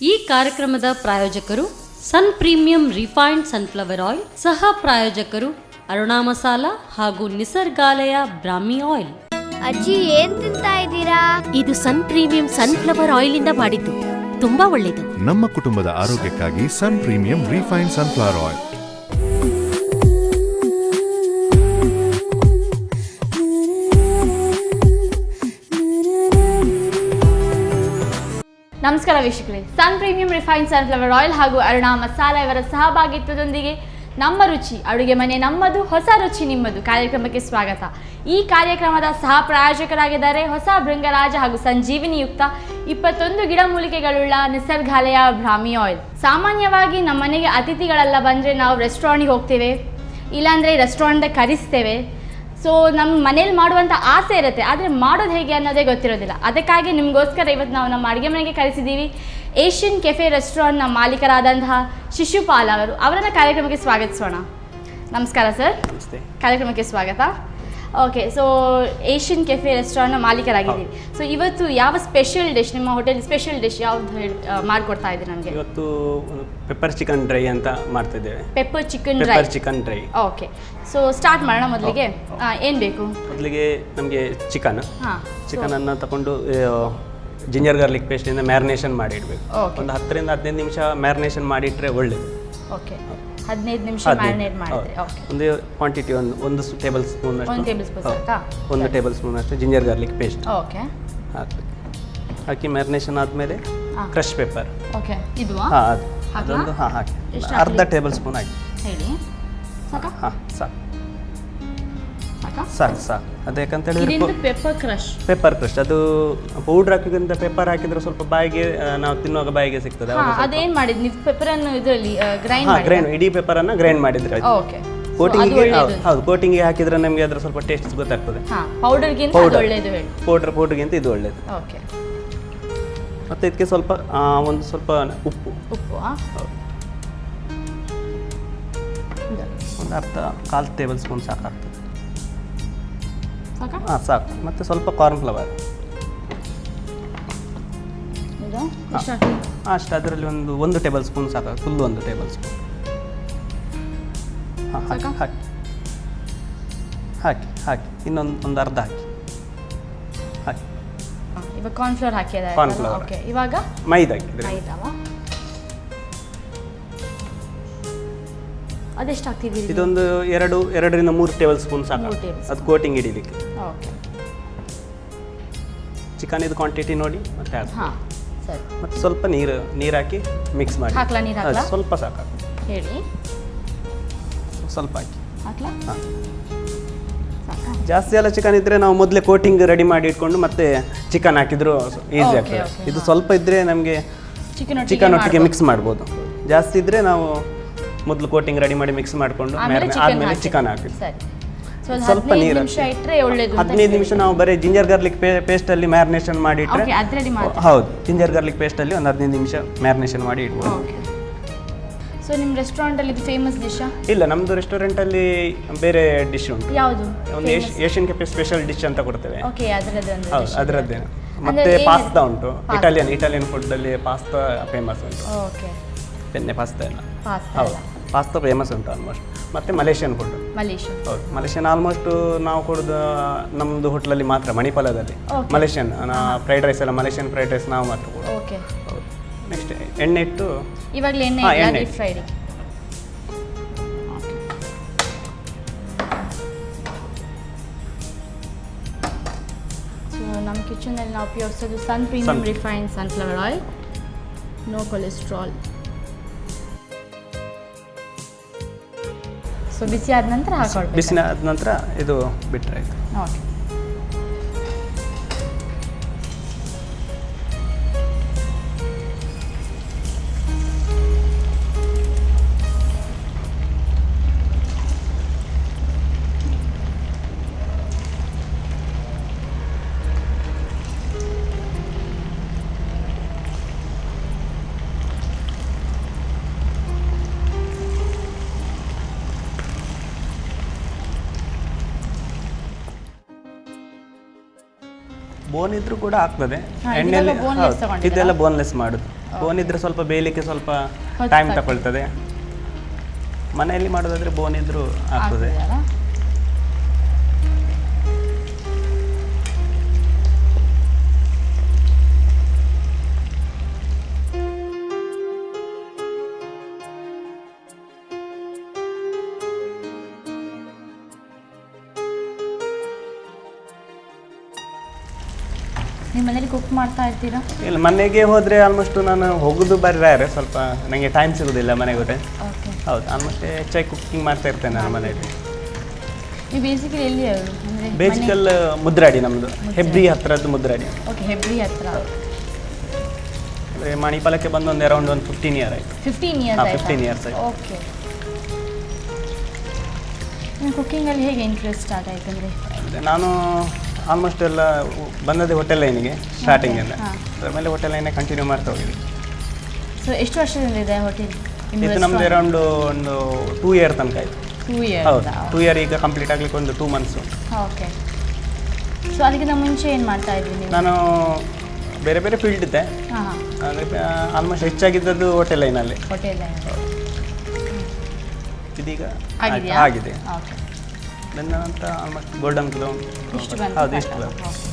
ಈ ಕಾರ್ಯಕ್ರಮದ ಪ್ರಾಯೋಜಕರು ಸನ್ ಪ್ರೀಮಿಯಂ ರಿಫೈನ್ಡ್ ಸನ್ಫ್ಲವರ್ ಆಯಿಲ್, ಸಹ ಪ್ರಾಯೋಜಕರು ಅರುಣಾ ಮಸಾಲಾ ಹಾಗೂ ನಿಸರ್ಗಾಲಯ ಬ್ರಾಹ್ಮಿ ಆಯಿಲ್. ಅಜ್ಜಿ ಏನ್ ತಿಂತಾ ಇದ್ದೀರಾ? ಇದು ಸನ್ ಪ್ರೀಮಿಯಂ ಸನ್ಫ್ಲವರ್ ಆಯಿಲ್ ಇಂದ ಮಾಡಿದ್ದು, ತುಂಬಾ ಒಳ್ಳೇದು. ನಮ್ಮ ಕುಟುಂಬದ ಆರೋಗ್ಯಕ್ಕಾಗಿ ಸನ್ ಪ್ರೀಮಿಯಂ ರಿಫೈನ್ಡ್ ಸನ್ಫ್ಲವರ್ ಆಯಿಲ್. ನಮಸ್ಕಾರ ವೀಕ್ಷಕರೇ, ಸನ್ ಪ್ರೀಮಿಯಂ ರಿಫೈನ್ಡ್ ಸನ್ಫ್ಲವರ್ ಆಯಿಲ್ ಹಾಗೂ ಅರುಣಾ ಮಸಾಲಾ ಇವರ ಸಹಭಾಗಿತ್ವದೊಂದಿಗೆ ನಮ್ಮ ರುಚಿ ಅಡುಗೆ ಮನೆ ನಮ್ಮದು, ಹೊಸ ರುಚಿ ನಿಮ್ಮದು ಕಾರ್ಯಕ್ರಮಕ್ಕೆ ಸ್ವಾಗತ. ಈ ಕಾರ್ಯಕ್ರಮದ ಸಹ ಪ್ರಾಯೋಜಕರಾಗಿದ್ದಾರೆ ಹೊಸ ಭೃಂಗರಾಜ ಹಾಗೂ ಸಂಜೀವಿನಿಯುಕ್ತ 21 ಗಿಡಮೂಲಿಕೆಗಳುಳ್ಳ ನಿಸರ್ಗಾಲಯ ಬ್ರಾಹ್ಮಿ ಆಯಿಲ್. ಸಾಮಾನ್ಯವಾಗಿ ನಮ್ಮ ಮನೆಗೆ ಅತಿಥಿಗಳೆಲ್ಲ ಬಂದರೆ ನಾವು ರೆಸ್ಟೋರೆಂಟ್ಗೆ ಹೋಗ್ತೇವೆ, ಇಲ್ಲಾಂದರೆ ರೆಸ್ಟೋರೆಂಟ್ಗೆ ಕರೆಸ್ತೇವೆ. ಸೊ ನಮ್ಮ ಮನೇಲಿ ಮಾಡುವಂಥ ಆಸೆ ಇರುತ್ತೆ, ಆದರೆ ಮಾಡೋದು ಹೇಗೆ ಅನ್ನೋದೇ ಗೊತ್ತಿರೋದಿಲ್ಲ. ಅದಕ್ಕಾಗಿ ನಿಮಗೋಸ್ಕರ ಇವತ್ತು ನಾವು ನಮ್ಮ ಅಡುಗೆ ಮನೆಗೆ ಕರೆಸಿದ್ದೀವಿ ಏಷ್ಯನ್ ಕೆಫೆ ರೆಸ್ಟೋರೆಂಟ್ನ ಮಾಲೀಕರಾದಂತಹ ಶಿಶುಪಾಲ್ ಅವರನ್ನು ಕಾರ್ಯಕ್ರಮಕ್ಕೆ ಸ್ವಾಗತಿಸೋಣ. ನಮಸ್ಕಾರ ಸರ್. ನಮಸ್ತೆ. ಕಾರ್ಯಕ್ರಮಕ್ಕೆ ಸ್ವಾಗತ. ಓಕೆ, ಸೊ ಏಷ್ಯನ್ ಕೆಫೆ ರೆಸ್ಟೋರೆಂಟ್ನ ಮಾಲೀಕರಾಗಿದ್ದೀವಿ. ಸೊ ಇವತ್ತು ಯಾವ ಸ್ಪೆಷಲ್ ಡಿಶ್, ನಿಮ್ಮ ಹೋಟೆಲ್ ಸ್ಪೆಷಲ್ ಡಿಶ್ ಯಾವ್ದು ಮಾಡಿಕೊಡ್ತಾ ಇದ್ದೀವಿ ನಮಗೆ? ಇವತ್ತು ಪೆಪ್ಪರ್ ಚಿಕನ್ ಡ್ರೈ ಅಂತ ಮಾಡ್ತಿದ್ದೇವೆ. Pepper chicken dry. Okay, so start ಮಾಡೋಣ. ಮೊದಲಿಗೆ ಏನು ಬೇಕು? ಮೊದಲಿಗೆ ನಮಗೆ ಚಿಕನನ್ನು ತಗೊಂಡು ಜಿಂಜರ್ ಗಾರ್ಲಿಕ್ ಪೇಸ್ಟಿಂದ ಮ್ಯಾರಿನೇಷನ್ ಮಾಡಿ ಇಡಬೇಕು. ಒಂದು 10ರಿಂದ 15 ನಿಮಿಷ ಮ್ಯಾರಿನೇಷನ್ ಮಾಡಿಟ್ರೆ ಒಳ್ಳೆಯದು. ಓಕೆ, 15 ನಿಮಿಷ ಮ್ಯಾರಿನೇಟ್ ಮಾಡಿದ್ರೆ. ಓಕೆ, ಒಂದು ಕ್ವಾಂಟಿಟಿ ಒಂದು ಟೇಬಲ್ ಸ್ಪೂನ್ ಅಷ್ಟು, 1 ಟೇಬಲ್ ಸ್ಪೂನ್ ಅಷ್ಟು ಜಿಂಜರ್ ಗಾರ್ಲಿಕ್ ಪೇಸ್ಟ್ ಓಕೆ ಹಾಕಿ ಮ್ಯಾರಿನೇಷನ್ ಆದಮೇಲೆ ಕ್ರಶ್ ಪೆಪ್ಪರ್. ಓಕೆ, ಇದು ಅದೊಂದು ಹಾಕಿ ಅರ್ಧ ಟೇಬಲ್ ಸ್ಪೂನ್ ಹಾಕಿ. ಹೇಳಿ. ಸಾಕು. ಅದು ಯಾಕಂತ ಹೇಳಿದ್ರೆ ಪೆಪ್ಪರ್ ಕ್ರಶ್ ಅದು ಪೌಡರ್ ಹಾಕಿದ್ರಿಂದ ಪೆಪ್ಪರ್ ಹಾಕಿದ್ರೆ ಸ್ವಲ್ಪ ಬಾಯಿಗೆ ನಾವು ತಿನ್ನುವಾಗ ಬಾಯಿಗೆ ಸಿಗ್ತದೆ. ಅದೇನ್ ಮಾಡಿದ್ ನೀವು? ಪೆಪ್ಪರ್ ಅನ್ನು ಇದರಲ್ಲಿ ಗ್ರೈಂಡ್ ಇಡೀ ಪೆಪ್ಪರ್ ಅನ್ನ ಗ್ರೈಂಡ್ ಮಾಡಿದ್ರೆ ಓಕೆ. ಕೋಟಿಂಗ್ ಹಾಕಿದ್ರೆ ನಮಗೆ ಅದ್ರ ಸ್ವಲ್ಪ ಟೇಸ್ಟ್ ಗೊತ್ತಾಗ್ತದೆ. ಪೌಡರ್ಗಿಂತ ಒಳ್ಳೆಯದು ಹೇಳಿ. ಪೌಡರ್ಗಿಂತ ಇದು ಒಳ್ಳೇದು. ಓಕೆ, ಮತ್ತೆ ಇದಕ್ಕೆ ಸ್ವಲ್ಪ ಸ್ವಲ್ಪ ಉಪ್ಪು ಒಂದು ಕಾಲ್ ಟೇಬಲ್ ಸ್ಪೂನ್ ಸಾಕಾಗ್ತದೆ. ಸಾಕು. ಮತ್ತೆ ಸ್ವಲ್ಪ ಕಾರ್ನ್ ಫ್ಲವರ್ ಅಷ್ಟು, ಅದರಲ್ಲಿ ಒಂದು ಟೇಬಲ್ ಸ್ಪೂನ್ ಸಾಕು, ಫುಲ್ 1 ಟೇಬಲ್ ಸ್ಪೂನ್ ಹಾಕಿ ಇನ್ನೊಂದು ಅರ್ಧ ಹಾಕಿ. ಇವಾಗ ಕಾರ್ನ್ ಫ್ಲವರ್ ಹಾಕಿದೆ. ಓಕೆ, ಇವಾಗ ಮೈದಾ ಅದೆಷ್ಟು ಹಾಕ್ತಿದ್ದೀರಿ? ಇದೊಂದು 2ರಿಂದ 3 ಟೇಬಲ್ ಸ್ಪೂನ್ ಸಾಕು, ಅದು ಕೋಟಿಂಗ್ ಹಿಡಿಲಿಕ್ಕೆ. ಓಕೆ, ಚಿಕನ್ ಇದು ಕ್ವಾಂಟಿಟಿ ನೋಡಿ ಮತ್ತೆ ಸರಿ. ಮತ್ತೆ ಸ್ವಲ್ಪ ನೀರು ಹಾಕಿ ಮಿಕ್ಸ್ ಮಾಡಿ. ಸ್ವಲ್ಪ ಸಾಕು ಹೇಳಿ. ಸ್ವಲ್ಪ ಹಾಕಿ. ಜಾಸ್ತಿ ಎಲ್ಲ ಚಿಕನ್ ಇದ್ರೆ ನಾವು ಮೊದಲೇ ಕೋಟಿಂಗ್ ರೆಡಿ ಮಾಡಿ ಇಟ್ಕೊಂಡು ಮತ್ತೆ ಚಿಕನ್ ಹಾಕಿದ್ರು ಈಸಿ ಆಗ್ತದೆ. ಇದು ಸ್ವಲ್ಪ ಇದ್ರೆ ನಮಗೆ ಚಿಕನ್ ಒಟ್ಟಿಗೆ ಮಿಕ್ಸ್ ಮಾಡ್ಬೋದು. ಜಾಸ್ತಿ ಇದ್ರೆ ನಾವು ಮೊದಲು ಕೋಟಿಂಗ್ ರೆಡಿ ಮಾಡಿ ಮಿಕ್ಸ್ ಮಾಡಿಕೊಂಡು ಆದ್ಮೇಲೆ ಚಿಕನ್ ಹಾಕಿ ಸ್ವಲ್ಪ ನೀರು 15 ನಿಮಿಷ ನಾವು ಬರೀ ಜಿಂಜರ್ ಗಾರ್ಲಿಕ್ ಪೇಸ್ಟ್ ಅಲ್ಲಿ ಮ್ಯಾರಿನೇಷನ್ ಮಾಡಿ ಇಟ್ಟರೆ. ಹೌದು, ಜಿಂಜರ್ ಗಾರ್ಲಿಕ್ ಪೇಸ್ಟ್ ಅಲ್ಲಿ ಒಂದು 15 ನಿಮಿಷ ಮ್ಯಾರಿನೇಷನ್ ಮಾಡಿ ಇಡ್ಬೋದು. ಸೊ ನಿಮ್ಮ ರೆಸ್ಟೋರೆಂಟ್ ಅಲ್ಲಿ ಫೇಮಸ್ ಡಿಶ್? ಇಲ್ಲ, ನಮ್ದು ರೆಸ್ಟೋರೆಂಟ್ ಅಲ್ಲಿ ಬೇರೆ ಡಿಶ್ ಉಂಟು. ಯಾವುದು? ಒಂದು ಏಷ್ಯನ್ ಕೆಫೆ ಸ್ಪೆಷಲ್ ಡಿಶ್ ಅಂತ ಕೊಡ್ತೇವೆ. ಓಕೆ, ಅದರದ್ದೇ. ಮತ್ತೆ ಪಾಸ್ತಾ ಉಂಟು, ಇಟಾಲಿಯನ್ ಫುಡ್ ಅಲ್ಲಿ ಪಾಸ್ತಾ ಫೇಮಸ್ ಉಂಟು. ಓಕೆ, ಪೆನ್ನೆ ಪಾಸ್ತಾ ಎಲ್ಲ. ಹೌದು, ಪಾಸ್ತಾ ಫೇಮಸ್ ಉಂಟು ಆಲ್ಮೋಸ್ಟ್. ಮತ್ತೆ ಮಲೇಷಿಯನ್ ಫುಡ್. ಹೌದು, ಮಲೇಷಿಯನ್ ಆಲ್ಮೋಸ್ಟ್ ನಾವು ಕೊಡೋದು ನಮ್ಮದು ಹೋಟ್ಲಲ್ಲಿ ಮಾತ್ರ, ಮಣಿಪಾಲದಲ್ಲಿ. ಮಲೇಷಿಯನ್ ಫ್ರೈಡ್ ರೈಸ್ ಎಲ್ಲ ಮಲೇಷಿಯನ್ ಫ್ರೈಡ್ ರೈಸ್ ನಾವು ಮಾತ್ರ ಕೊಡೋದು. ಓಕೆ, ನೆಕ್ಸ್ಟ್ ಎಣ್ಣೆ ಇಟ್ಟು ಇವಾಗಲೇ ಎಣ್ಣೆ ಫ್ರೈಡ್. ಸೊ ನಮ್ಮ ಕಿಚನಲ್ಲಿ ನಾವು ಉಪಯೋಗಿಸೋದು sun premium refined sunflower oil, no cholesterol. So ಬಿಸಿ ಆದ ನಂತರ ಹಾಕೊಳ್ಬೇಕು. ಬಿಸಿ ಆದ ನಂತರ ಇದು ಬಿಟ್ಟರೆ ಆಯಿತು. ಓಕೆ, ಬೋನ್ ಇದ್ರೂ ಕೂಡ ಆಗ್ತದೆ ಎಣ್ಣೆಯಲ್ಲಿ. ಇದೆಲ್ಲ ಬೋನ್ಲೆಸ್ ಮಾಡೋದು. ಬೋನ್ ಇದ್ರೆ ಸ್ವಲ್ಪ ಬೇಯಲಿಕ್ಕೆ ಸ್ವಲ್ಪ ಹೊತ್ತು ಟೈಮ್ ತಗೊಳ್ತದೆ. ಮನೆಯಲ್ಲಿ ಮಾಡೋದಾದ್ರೆ ಬೋನ್ ಇದ್ರೂ ಆಗ್ತದೆ. ಆಗ್ತದಲ್ಲ? ನಿಮ್ಮ ಮನೇಲಿ ಕುಕ್ ಮಾಡ್ತಾ ಇರ್ತೀರಾ? ಇಲ್ಲ, ಮನೆಗೆ ಹೋದರೆ ಆಲ್ಮೋಸ್ಟ್ ನಾನು ಹೋಗೋದು ಬರೀ ರೇರ್, ಸ್ವಲ್ಪ ನನಗೆ ಟೈಮ್ ಸಿಗೋದಿಲ್ಲ ಮನೆಗೆ ಹೋದರೆ. ಓಕೆ. ಹೌದು, ಆಲ್ಮೋಸ್ಟ್ ಹೆಚ್ಚಾಗಿ ಕುಕ್ಕಿಂಗ್ ಮಾಡ್ತಾ ಇರ್ತೇನೆ ನಾನು ಮನೆಯಲ್ಲಿ. ನೀವು ಬೇಸಿಕಲಿ ಎಲ್ಲಿ ಅಂದರೆ ಬೇಸಿಕಲ್ ಮುದ್ರಾಡಿ, ನಮ್ಮದು ಹೆಬ್ರಿ ಹತ್ತಿರದ್ದು ಮುದ್ರಾಡಿ. ಓಕೆ, ಹೆಬ್ರಿ ಹತ್ರ. ಅಂದರೆ ಮಣಿಪಾಲಕ್ಕೆ ಬಂದು ಒಂದು ಅರೌಂಡ್ 15 ಇಯರ್ ಆಯಿತು. 15 ಇಯರ್ಸ್ ಆಯ್ತಾ? 15 years ಆಯ್ತು. ಓಕೆ. ನಿಮ್ಮ ಕುಕ್ಕಿಂಗಲ್ಲಿ ಹೇಗೆ ಇಂಟ್ರೆಸ್ಟ್ ಸ್ಟಾರ್ಟ್ ಆಯ್ತು ಅಂದರೆ? ನಾನು ಆಲ್ಮೋಸ್ಟ್ ಎಲ್ಲ ಬಂದದ್ದೇ ಹೋಟೆಲ್ ಲೈನಿಗೆ ಸ್ಟಾರ್ಟಿಂಗಿಂದ. ಅದರ ಮೇಲೆ ಹೋಟೆಲ್ ಲೈನೇ ಕಂಟಿನ್ಯೂ ಮಾಡ್ತಾ ಹೋಗಿದ್ವಿ. ಸೊ ಎಷ್ಟು ವರ್ಷದಿಂದ ಇದೆ ಹೋಟೆಲ್? ಇದು ನಮ್ಮದು ಅರೌಂಡ್ ಒಂದು 2 year ತನಕ ಆಯಿತು. 2 years. ಹೌದು, 2 year ಈಗ ಕಂಪ್ಲೀಟ್ ಆಗಲಿಕ್ಕೆ ಒಂದು 2 months. ಓಕೆ. ಸೊ ಅದಕ್ಕಿಂತ ಮುಂಚೆ ಏನು ಮಾಡ್ತಾ ಇದ್ರಿ ನೀವು? ನಾನು ಬೇರೆ ಬೇರೆ ಫೀಲ್ಡ್ ಇದ್ದೆ. ಹಾಂ ಹಾಂ. ಅಂದರೆ ಆಲ್ಮೋಸ್ಟ್ ಹೆಚ್ಚಾಗಿದ್ದದ್ದು ಹೋಟೆಲ್ ಲೈನಲ್ಲಿ. ಹೋಟೆಲ್ ಇದೀಗ ಆಗಿದೆಯಾ? ಆಗಿದೆ. ಓಕೆ. ನನ್ನ ಅಂತ ಆಲ್ಮೋಸ್ಟ್ ಗೋಲ್ಡನ್ ಕ್ಲೌನ್. ಇಷ್ಟು ಬಂತು? ಹೌದು, ಇಷ್ಟು ಬಂತು. ಓಕೆ.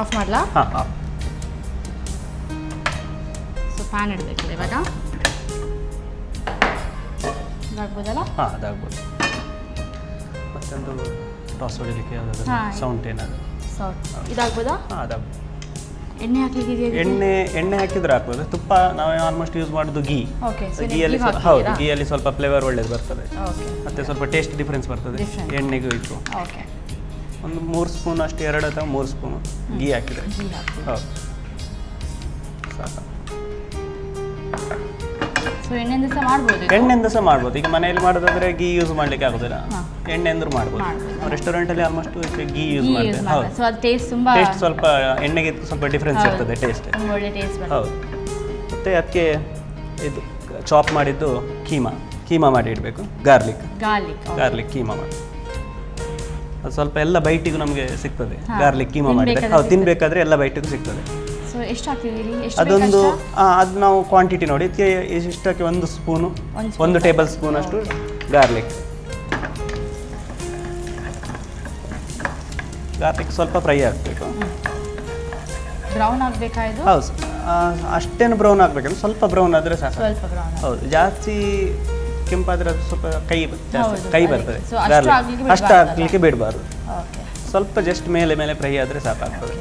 ಆಫ್ ಮಾಡಲಾ? ಹಾಂ ಹಾಂ. ಸೊ ಪ್ಯಾನ್ ಇಡಬೇಕಲ್ಲ ಇವಾಗ? ಇದಾಗ್ಬೋದಲ್ಲ? ಹಾಂ, ಅದಾಗ್ಬೋದು. ಮತ್ತೊಂದು ಟಾಸ್ ಹೊಡಿಲಿಕ್ಕೆ ಯಾವುದಾದ್ರು ಹಾಂ. ಸೌಂಡ್ ಏನಾದರೂ. ಇದಾಗ್ಬೋದಾ? ಹಾಂ, ಅದಾಗ್ಬೋದು. ಎಣ್ಣೆ ಹಾಕ್ಲಿಕ್ಕೆ ಎಣ್ಣೆ ಹಾಕಿದ್ರೆ ಹಾಕ್ಬೋದು. ತುಪ್ಪ ನಾವು ಆಲ್ಮೋಸ್ಟ್ ಯೂಸ್ ಮಾಡೋದು ಗೀ. ಓಕೆ. ಗೀಯಲ್ಲಿ ಹೌದು, ಗೀಯಲ್ಲಿ ಸ್ವಲ್ಪ ಫ್ಲೇವರ್ ಒಳ್ಳೇದು ಬರ್ತದೆ. ಓಕೆ. ಮತ್ತು ಸ್ವಲ್ಪ ಟೇಸ್ಟ್ ಡಿಫ್ರೆನ್ಸ್ ಬರ್ತದೆ Different. ಎಣ್ಣೆಗೂ ಇತ್ತು. ಓಕೆ. ಒಂದು 3 ಸ್ಪೂನ್ ಅಷ್ಟು, 2 ಅಥವಾ 3 ಸ್ಪೂನ್ ಗೀ ಹಾಕಿದರೆ ಗೀ ಹಾಕಿ. ಹೌದು ಸಾಕು. ಸೊ ಎಣ್ಣೆಯಿಂದ ಸಹ ಮಾಡ್ಬೋದು ಇದು? ಎಣ್ಣೆಯಿಂದ ಸಹ ಮಾಡ್ಬೋದು. ಈಗ ಮನೆಯಲ್ಲಿ ಮಾಡೋದಾದ್ರೆ ಗೀ ಯೂಸ್ ಮಾಡಲಿಕ್ಕೆ ಆಗೋದಿಲ್ಲ. ಹಾಂ. ಎಣ್ಣೆಂದ್ರೂ ಮಾಡ್ಬೋದು. ರೆಸ್ಟೋರೆಂಟಲ್ಲಿ ಆಲ್ಮೋಸ್ಟ್ ಗೀ ಯೂಸ್ ಗೀ ಮಾಡ್ತಾರೆ. ಯೂಸ್ ಹೌದು, ಮಾಡ್ತಾರೆ. ಸೊ ಅದು ಟೇಸ್ಟ್ ತುಂಬ ಟೇಸ್ಟ್ ಸ್ವಲ್ಪ ಎಣ್ಣೆಗೆ ಸ್ವಲ್ಪ ಡಿಫ್ರೆನ್ಸ್ ಹೌದು. ಇರ್ತದೆ ಟೇಸ್ಟ್. ತುಂಬ ಒಳ್ಳೆ ಟೇಸ್ಟ್ ಬರ್ತದೆ. ಹೌದು. ಮತ್ತು ಅದಕ್ಕೆ ಇದು ಚಾಪ್ ಮಾಡಿದ್ದು ಕೀಮಾ ಮಾಡಿ ಇಡಬೇಕು. ಗಾರ್ಲಿಕ್ ಕೀಮಾ ಮಾಡಿ ಅದು ಸ್ವಲ್ಪ ಎಲ್ಲ ಬೈಟಿಗೂ ನಮಗೆ ಸಿಗ್ತದೆ. ಹಾ. ಗಾರ್ಲಿಕ್ ಕೀಮಾ ಮಾಡಿದರೆ ತಿನ್ಬೇಕಾದ್ರೆ ಹೌದು, ತಿನ್ನಬೇಕಾದ್ರೆ ಎಲ್ಲ ಬೈಟಿಗೂ ಸಿಗ್ತದೆ. ಸೊ ಎಷ್ಟು ಹಾಕ್ತಿದ್ದೀರಿ? ಎಷ್ಟು ಅದೊಂದು ಬೇಕಷ್ಟಾ? ಅದು ನಾವು ಕ್ವಾಂಟಿಟಿ ನೋಡಿ, ಇದಕ್ಕೆ ಇಷ್ಟಕ್ಕೆ 1 ಸ್ಪೂನು, ಒಂದು ಸ್ಪೂನ್ 1 ಟೇಬಲ್ ಸ್ಪೂನ್ ಅಷ್ಟು ಗಾರ್ಲಿಕ್ ಸ್ವಲ್ಪ ಫ್ರೈ ಆಗಬೇಕು. ಬ್ರೌನ್ ಆಗಬೇಕಾ ಇದು? ಹೌದು, ಅಷ್ಟೇನು ಬ್ರೌನ್ ಆಗಬೇಕಂದ್ರೆ ಸ್ವಲ್ಪ ಬ್ರೌನ್ ಆದರೆ ಸಾಕು. ಸ್ವಲ್ಪ ಬ್ರೌನ್. ಹೌದು, ಜಾಸ್ತಿ ಕೆಂಪಾದರೆ ಅದು ಸ್ವಲ್ಪ ಹೌದು, ಕೈ ಅದೇ. ಬರ್ತದೆ. So ಅಷ್ಟು ಆಗ್ಲಿಕ್ಕೆ ಅಷ್ಟು ಬಿಡ್ಬಾರ್ದಲ್ಲ? ಹಾಕ್ಲಿಕ್ಕೆ ಬಿಡಬಾರ್ದು. ಓಕೆ. ಸ್ವಲ್ಪ ಜಸ್ಟ್ ಮೇಲೆ ಫ್ರೈ ಆದರೆ ಸಾಕಾಗ್ತದೆ.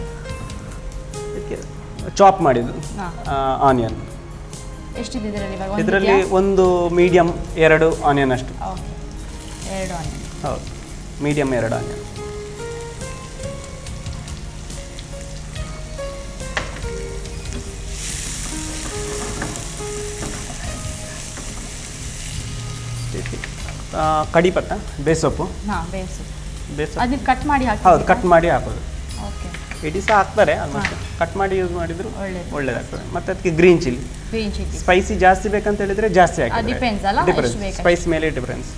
ಇದಕ್ಕೆ ಚಾಪ್ ಮಾಡಿದ್ದು ಆನಿಯನ್. ಎಷ್ಟಿದೆ ಇದರಲ್ಲಿ ಇವಾಗ? ಇದರಲ್ಲಿ ಒಂದು ಮೀಡಿಯಮ್ 2 ಆನಿಯನ್ ಅಷ್ಟು. ಓಕೆ. 2 ಆನಿಯನ್. ಹೌದು, ಮೀಡಿಯಮ್ 2 ಆನಿಯನ್. ಕಡಿಪತ್ತ, ಬೇಸೊಪ್ಪು. ಹಾಂ, ಬೇಯಿಸು. ಬೇಸೊಪ್ಪು ಅದು ಕಟ್ ಮಾಡಿ ಹಾಕಿ? ಹೌದು, ಕಟ್ ಮಾಡಿ ಹಾಕೋದು. ಓಕೆ. ಇಡೀ ಸಹ ಹಾಕ್ತಾರೆ ಆಲ್ಮೋಸ್ಟ್. ಕಟ್ ಮಾಡಿ ಯೂಸ್ ಮಾಡಿದ್ರು ಒಳ್ಳೇದು. ಒಳ್ಳೇದಾಗ್ತದೆ. ಮತ್ತು ಅದಕ್ಕೆ green chilli. Green chilli. Spicy ಜಾಸ್ತಿ ಬೇಕಂತ ಹೇಳಿದರೆ ಜಾಸ್ತಿ ಹಾಕಿ. ಡಿಪೆಂಡ್ಸ್ ಅಲ್ಲ? ಡಿಫರೆನ್ಸ್, ಎಷ್ಟು ಬೇಕು? ಸ್ಪೈಸ್ ಮೇಲೆ ಡಿಫರೆನ್ಸ್.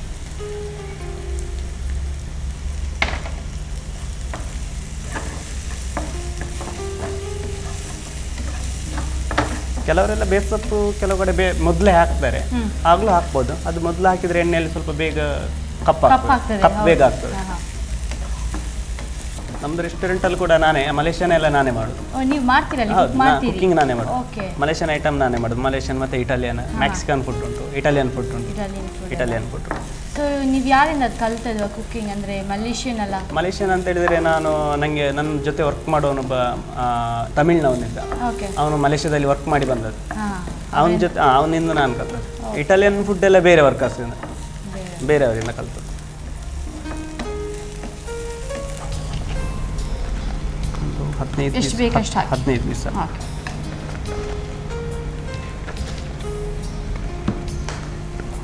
ಕೆಲವರೆಲ್ಲ ಬೇಸೊಪ್ಪು ಕೆಲವು ಕಡೆ ಮೊದಲೇ ಹಾಕ್ತಾರೆ. ಆಗಲೂ ಹಾಕ್ಬೋದು. ಅದು ಮೊದಲು ಹಾಕಿದರೆ ಎಣ್ಣೆಯಲ್ಲಿ ಸ್ವಲ್ಪ ಬೇಗ ಕಪ್ಪಾಗ್ತದೆ. ಕಪ್ ಬೇಗ ಆಗ್ತದೆ. ನಮ್ದು ರೆಸ್ಟೋರೆಂಟಲ್ಲಿ ಕೂಡ ನಾನೇ ಮಲೇಷಿಯನ್ ಎಲ್ಲ ನಾನೇ ಮಾಡೋದು. ನೀವು ಮಾಡ್ತೀರಲ್ಲ? ಹೌದು, ಕುಕಿಂಗ್ ನಾನೇ ಮಾಡೋದು. ಓಕೆ. ಮಲೇಷಿಯನ್ ಐಟಮ್ ನಾನೇ ಮಾಡೋದು. ಮಲೇಷಿಯನ್ ಮತ್ತು ಇಟಾಲಿಯನ್, ಮೆಕ್ಸಿಕನ್ ಫುಡ್ ಉಂಟು, ಇಟಾಲಿಯನ್ ಫುಡ್ ಉಂಟು. Italian food. ಸೊ ನೀವು ಯಾರಿಂದ ಅದು ಕಲ್ತದ್ದು ಕುಕಿಂಗ್? ಅಂದರೆ ಮಲೇಷಿಯನ್ ಅಲ್ಲ? ಮಲೇಷಿಯನ್ ಅಂತ ಹೇಳಿದರೆ ನನಗೆ ನನ್ನ ಜೊತೆ ವರ್ಕ್ ಮಾಡೋನೊಬ್ಬ ತಮಿಳ್ನವನಿದ್ದ. ಓಕೆ. ಅವನು ಮಲೇಷ್ಯಾದಲ್ಲಿ ವರ್ಕ್ ಮಾಡಿ ಬಂದದ್ದು. ಹಾಂ. ಅವನ ಜೊತೆ ಅವನಿಂದ ನಾನು ಕಲ್ತದ್ದು. ಇಟಾಲಿಯನ್ ಫುಡ್ ಎಲ್ಲ ಬೇರೆ ವರ್ಕರ್ಸಿಂದ, ಬೇರೆಯವರಿಂದ ಕಲ್ತದ್ದು. ಎಷ್ಟು ಬೇಕಷ್ಟು ಹಾಕಿ. 15 ಪೀಸ್. ಓಕೆ.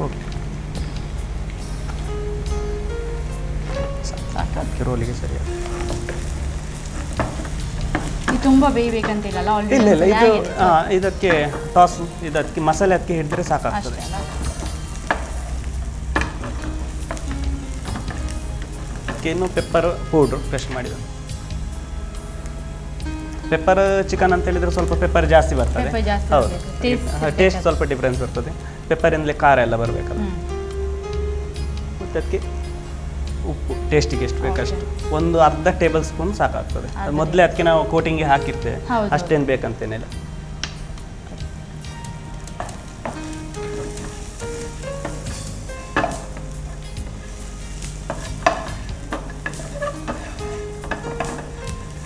ಓಕೆ, ಸಾಕು. ರೋಲಿಗೆ ಸರಿಯಾಗಿ. ಇದು ತುಂಬ ಬೇಯಬೇಕಂತಿಲ್ಲಲ್ಲ ಇಲ್ಲ ಇಲ್ಲ, ಇದು ಇದಕ್ಕೆ ಟಾಸ್ ಇದಕ್ಕೆ ಮಸಾಲೆ ಅದಕ್ಕೆ ಹಿಡಿದ್ರೆ ಸಾಕಾಗ್ತದೆ. ಇನ್ನು ಪೆಪ್ಪರ್ ಪೌಡ್ರು ಕ್ರಷ್ ಮಾಡಿದ ಪೆಪ್ಪರ್ ಚಿಕನ್ ಅಂತ ಹೇಳಿದ್ರೆ ಸ್ವಲ್ಪ ಪೆಪ್ಪರ್ ಜಾಸ್ತಿ ಬರ್ತದೆ. Pepper ಜಾಸ್ತಿ ಹೌದು, ಬರ್ಬೇಕು. ಟೇಸ್ಟ್ ಸ್ವಲ್ಪ ಡಿಫ್ರೆನ್ಸ್ ಬರ್ತದೆ. ಪೆಪ್ಪರಿಂದಲೇ ಖಾರ ಎಲ್ಲ ಬರಬೇಕಲ್ಲ. ಮತ್ತು ಅದಕ್ಕೆ ಉಪ್ಪು ಟೇಸ್ಟಿಗೆ ಎಷ್ಟು ಬೇಕಷ್ಟು, ಒಂದು ಅರ್ಧ ಟೇಬಲ್ ಸ್ಪೂನ್ ಸಾಕಾಗ್ತದೆ. ಮೊದಲೇ ಅದಕ್ಕೆ ನಾವು ಕೋಟಿಂಗ್ಗೆ ಹಾಕಿರ್ತೇವೆ, ಹೌದು. ಅಷ್ಟೇನು ಬೇಕಂತೇನಿಲ್ಲ.